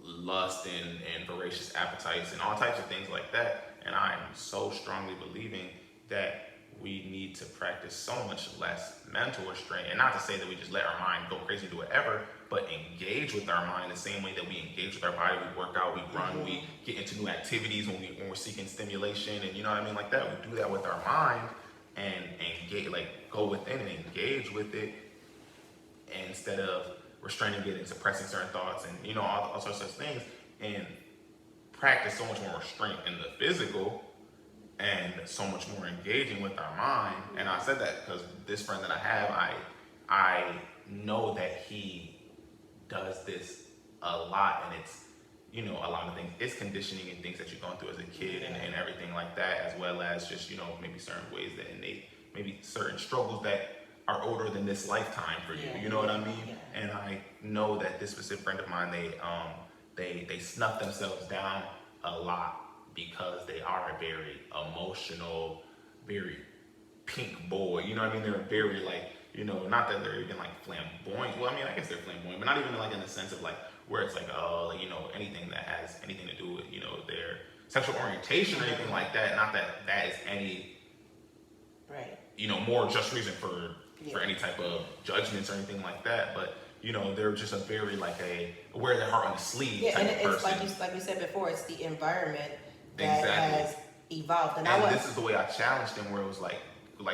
lust and voracious appetites and all types of things like that. And I am so strongly believing that we need to practice so much less mental restraint. And not to say that we just let our mind go crazy, do whatever, but engage with our mind the same way that we engage with our body. We work out, we run, we get into new activities when we're seeking stimulation, and you know what I mean, like that. We do that with our mind and engage, like go within and engage with it instead of restraining it and suppressing certain thoughts and you know all sorts of things, and practice so much more restraint in the physical and so much more engaging with our mind. And I said that because this friend that I have, I know that he does this a lot, and it's, you know, a lot of things. It's conditioning and things that you're going through as a kid and everything like that, as well as just, you know, maybe certain ways that innate, maybe certain struggles that are older than this lifetime for you. You know what I mean? And I know that this specific friend of mine, they snuff themselves down a lot because they are a very emotional, very pink boy. You know what I mean? They're very like, you know, not that they're even like flamboyant. Well, I mean, I guess they're flamboyant, but not even like in the sense of like where it's like, like, you know, anything that has anything to do with, you know, their sexual orientation or anything like that. Not that that is any, you know, more just reason for any type of judgments or anything like that. But you know, they're just a very like a wear their heart on the sleeve type and of it's person. like you said before, it's the environment that has evolved. And this is the way I challenged him, where it was like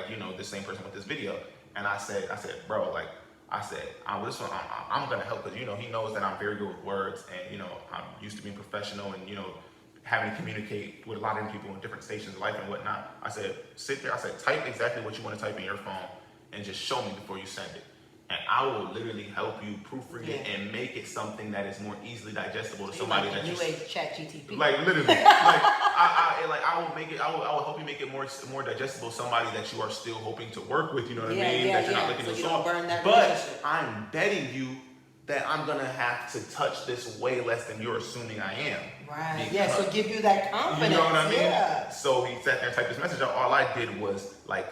you know, the same person with this video, and I said, bro, like I'm gonna help because you know he knows that I'm very good with words, and you know I'm used to being professional, and you know having to communicate with a lot of people in different stations of life and whatnot. I said, sit there. I said, type exactly what you want to type in your phone, and just show me before you send it. And I will literally help you proofread it and make it something that is more easily digestible to somebody like that new age chat GTP. Like literally, I will make it. I will help you make it more digestible. To somebody that you are still hoping to work with. You know what I mean? That you're not looking to solve. But I'm betting you that I'm gonna have to touch this way less than you're assuming I am. Right. Yeah. So give you that confidence. You know what I mean? Yeah. So he sat there and typed this message out. All I did was like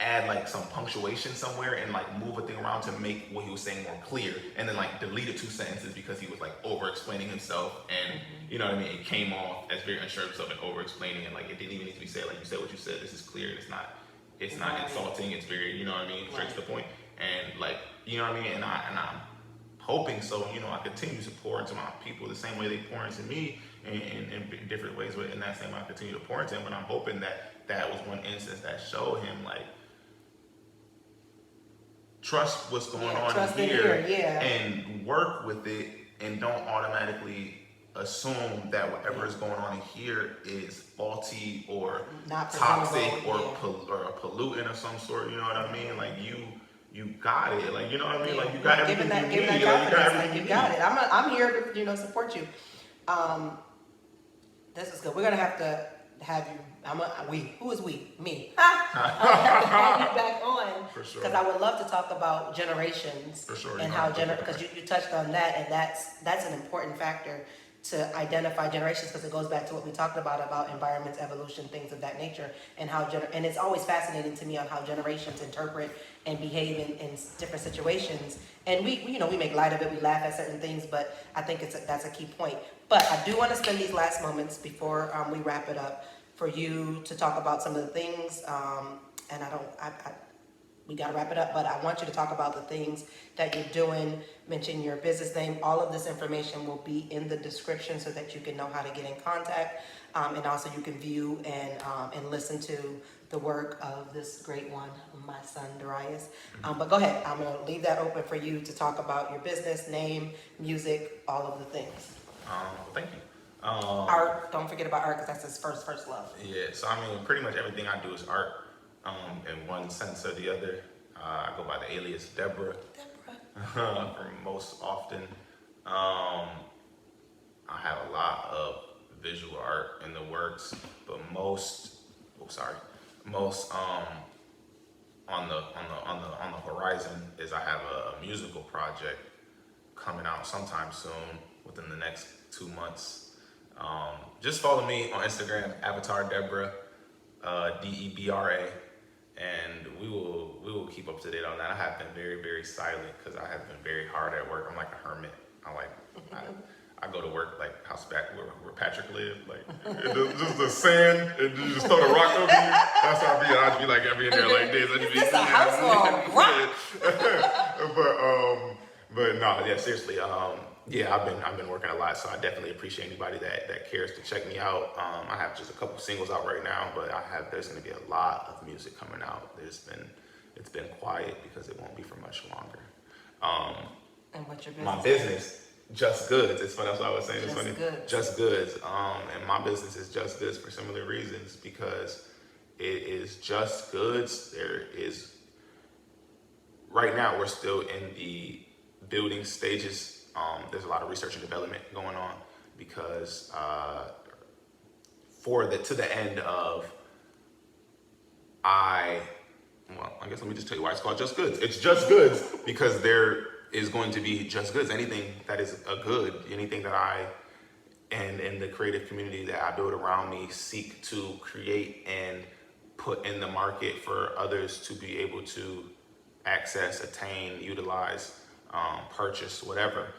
add like some punctuation somewhere and like move a thing around to make what he was saying more clear, and then like deleted 2 sentences because he was like over explaining himself, and you know what I mean, it came off as very unsure of himself and over explaining, and like it didn't even need to be said. Like you said what you said, this is clear, it's not insulting, it's very, you know what I mean, straight to the point. And like, you know what I mean, and I'm hoping so, you know, I continue to pour into my people the same way they pour into me in different ways, but in that same way I continue to pour into him. But I'm hoping that was one instance that showed him like, trust what's going on here, and work with it, and don't automatically assume that whatever is going on in here is faulty or not toxic or a pollutant of some sort. You know what I mean? Like you got it. Like, you know what I mean? Like you got everything you need. Like, you got everything you got it. I'm here to, you know, support you. This is good. We're gonna have to have you. Who is we? Me. I'm gonna have to have you back on, for sure, because I would love to talk about generations, for sure, and how because you touched on that, and that's an important factor to identify generations, because it goes back to what we talked about environments, evolution, things of that nature, and how and it's always fascinating to me on how generations interpret and behave in different situations. And we you know, we make light of it, we laugh at certain things, but I think that's a key point. But I do want to spend these last moments before we wrap it up for you to talk about some of the things, and we gotta wrap it up, but I want you to talk about the things that you're doing, mention your business name. All of this information will be in the description so that you can know how to get in contact, and also you can view and listen to the work of this great one, my son Derriyus. But go ahead, I'm gonna leave that open for you to talk about your business name, music, all of the things. Thank you. Art, don't forget about art, because that's his first love. Yeah, so I mean, pretty much everything I do is art, in one sense or the other. I go by the alias Debra. For most often. I have a lot of visual art in the works, but most on the horizon is I have a musical project coming out sometime soon, within the next 2 months. Just follow me on Instagram, Avatar Debra, Debra, and we will keep up to date on that. I have been very, very silent because I have been very hard at work. I'm like a hermit. I go to work like house back where Patrick lived, like just the sand, and you just throw the rock over you. That's how I be. I'd be like, I be in there like this. Is this a house or a rock? but no, yeah, seriously. Yeah, I've been working a lot, so I definitely appreciate anybody that cares to check me out. I have just a couple singles out right now, but there's going to be a lot of music coming out. It's been quiet because it won't be for much longer. And what's your business? My business, Just Goods. It's funny. That's what I was saying. It's Just funny. Goods. Just Goods. And my business is Just Goods for similar reasons, because it is just goods. There is, right now we're still in the building stages. There's a lot of research and development going on, because to the end of, I guess let me just tell you why it's called Just Goods. It's Just Goods because there is going to be just goods. Anything that is a good, anything that I and the creative community that I build around me seek to create and put in the market for others to be able to access, attain, utilize, purchase, whatever.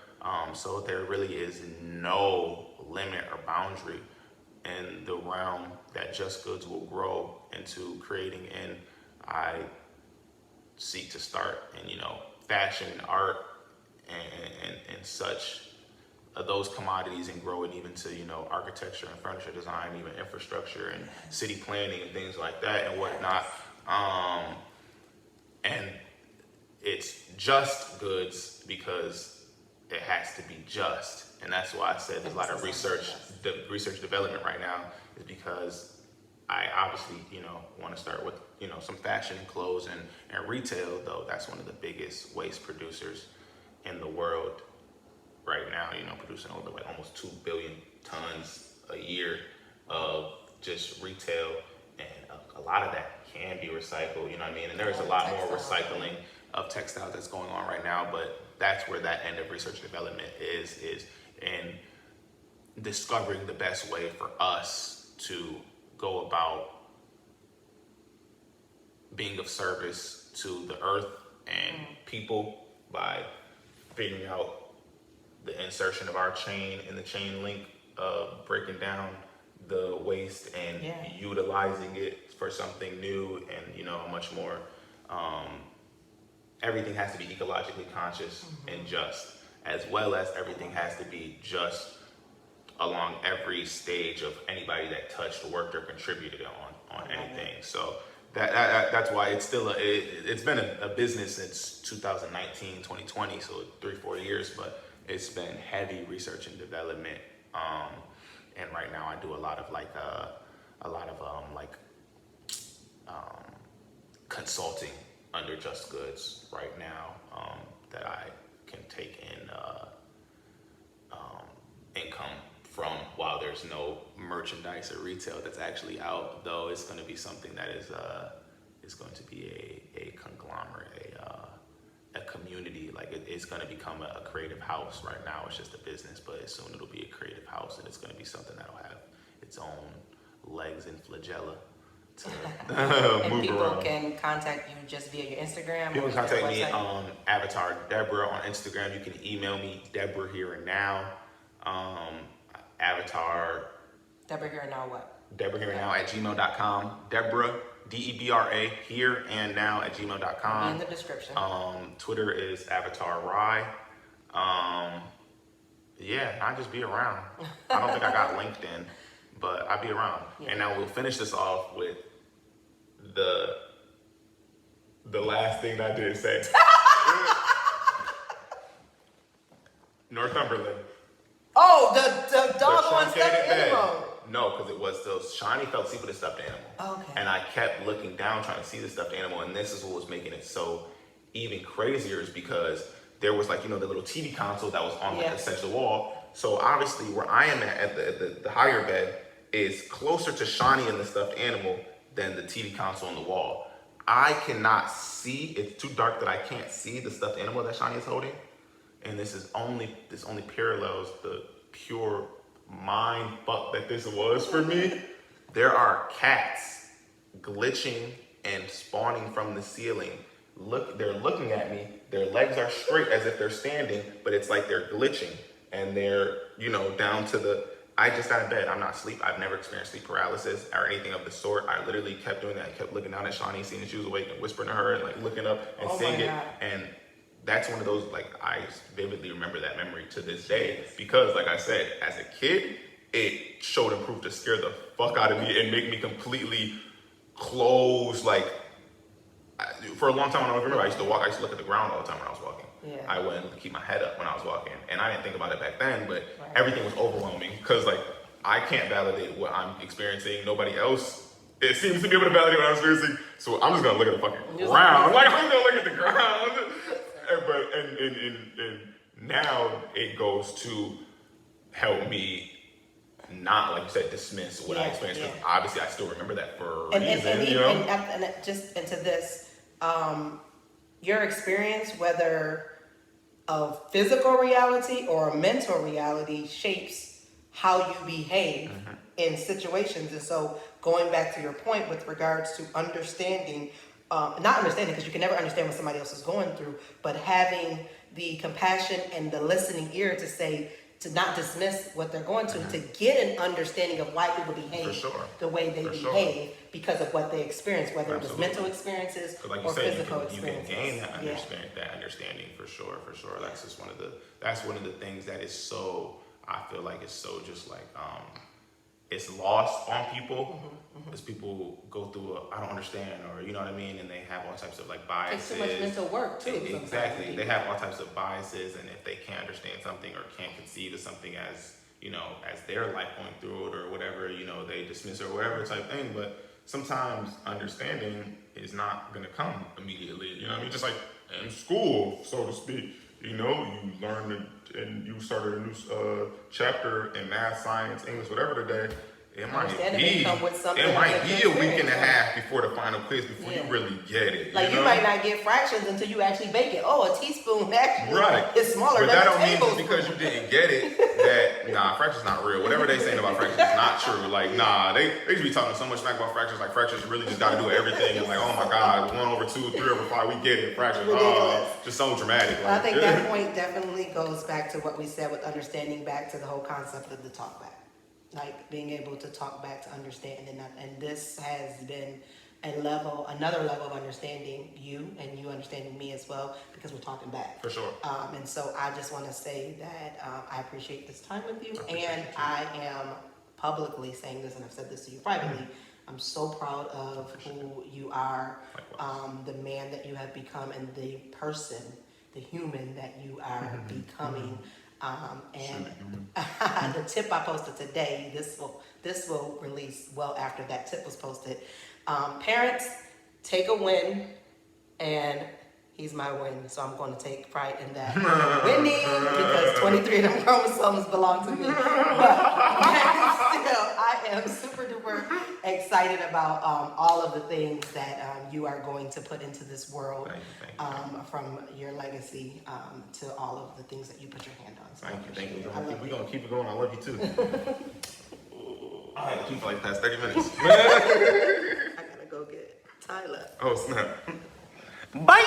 So there really is no limit or boundary in the realm that Just Goods will grow into creating. And I seek to start in, fashion and art and such, those commodities, and grow it even to, architecture and furniture design, even infrastructure and city planning and things like that and whatnot. And it's just goods because it has to be just. And that's why I said there's a lot of research development right now, is because I obviously, want to start with, some fashion and clothes and retail, though that's one of the biggest waste producers in the world right now, producing over like almost 2 billion tons a year of just retail. And a lot of that can be recycled, And there's a lot more recycling of textiles that's going on right now, but that's where that end of research and development is in discovering the best way for us to go about being of service to the earth and people by figuring out the insertion of our chain in the chain link of breaking down the waste and utilizing it for something new and, a much more, everything has to be ecologically conscious and just, as well as everything has to be just along every stage of anybody that touched, worked, or contributed on anything. So that's why it's still it's been a business since 2019, 2020, so 3-4 years, but it's been heavy research and development. And right now I do a lot of consulting under Just Goods right now, that I can take in income from, while there's no merchandise or retail that's actually out, though it's going to be something that is going to be a conglomerate, a community. Like it's going to become a creative house. Right now it's just a business, but soon it'll be a creative house, and it's going to be something that'll have its own legs and flagella to and move people around. can contact you just via your Instagram? People or can contact your me website? on Avatar Debra on Instagram. You can email me Debra Here and Now. Avatar Debra Here and Now what? Debra Here and Now at gmail.com. Debra, Debra, here and now at gmail.com. In the description. Twitter is Avatar Rye. I just be around. I don't think I got LinkedIn, but I be around. Yeah. And now we'll finish this off with the last thing I did say. Northumberland. Oh, the doggone The stuffed truncated bed. animal. No, because it was still Shawnee fell asleep with the stuffed animal. Okay. And I kept looking down trying to see the stuffed animal, and this is what was making it so even crazier, is because there was the little TV console that was on the central wall. So obviously where I am at the higher bed is closer to Shawnee and the stuffed animal than the TV console on the wall. I cannot see, it's too dark that I can't see the stuffed animal that Shawnee is holding. And this only parallels the pure mind fuck that this was for me. There are cats glitching and spawning from the ceiling. They're looking at me. Their legs are straight as if they're standing, but it's like they're glitching. and they're, you know, down to the, I just got in bed, I'm not asleep. I've never experienced sleep paralysis or anything of the sort. I literally kept doing that. I kept looking down at Shawnee, seeing that she was awake, and whispering to her and like looking up and seeing it. And that's one of those, like, I vividly remember that memory to this day, because like I said, as a kid, it showed and proved to scare the fuck out of me and make me completely close. Like, for a long time when I was remember, I used to look at the ground all the time when I was walking. Yeah. I wouldn't keep my head up when I was walking, and I didn't think about it back then, but everything was overwhelming, because like, I can't validate what I'm experiencing. Nobody else, it seems to be able to validate what I'm experiencing, so I'm just gonna look at the fucking ground. Like, I'm gonna look at the ground. And now it goes to help me not, like you said, dismiss what I experienced, because obviously I still remember that for a reason, you know? And just into this, your experience, whether of physical reality or a mental reality, shapes how you behave in situations. And so going back to your point with regards to understanding, not understanding, because you can never understand what somebody else is going through, but having the compassion and the listening ear to say, to not dismiss what they're going to get an understanding of why people behave the way they behave because of what they experience, whether it was mental experiences like or said, physical you can experiences. gain that understanding for sure. That's just that's one of the things that is so, I feel like it's so just like, it's lost on people, because people go through I don't understand, or you know what I mean, and they have all types of like biases. It takes too much mental work too. Exactly, they have all types of biases, and if they can't understand something or can't conceive of something as, you know, as their life going through it or whatever, you know, they dismiss it or whatever type thing. But sometimes understanding is not gonna come immediately. You know what I mean? Just like in school, so to speak. You know, you learned and you started a new chapter in math, science, English, whatever today. It might be a week and a half before the final quiz before you really get it. Like, you might not get fractions until you actually bake it. Oh, a teaspoon actually is smaller than a tablespoon. But that don't mean just because you didn't get it that fractions not real. Whatever they saying about fractions is not true. Like, they should be talking so much smack about fractions. Like, fractions really just got to do everything. And like, oh my God, 1/2, 3/5, we get it. Fractions, just so dramatic. Like, I think that point definitely goes back to what we said with understanding, back to the whole concept of the talk back. Like, being able to talk back to understand, and this has been another level of understanding you, and you understanding me as well, because we're talking back. For sure. And so I just want to say that I appreciate this time with you, and I am publicly saying this, and I've said this to you privately. I'm so proud of who you are, the man that you have become, and the person, the human that you are becoming. And the tip I posted today, this will release well after that tip was posted. Parents, take a win, and he's my win, so I'm going to take pride in that. Winning, because 23 of them chromosomes belong to me. But still, I am super duper excited about all of the things that you are going to put into this world, from your legacy to all of the things that you put your hand on. So thank you. We're going to keep it going. I love you too. I had to keep like past 30 minutes. I gotta go get Tyler. Oh, snap. Bye!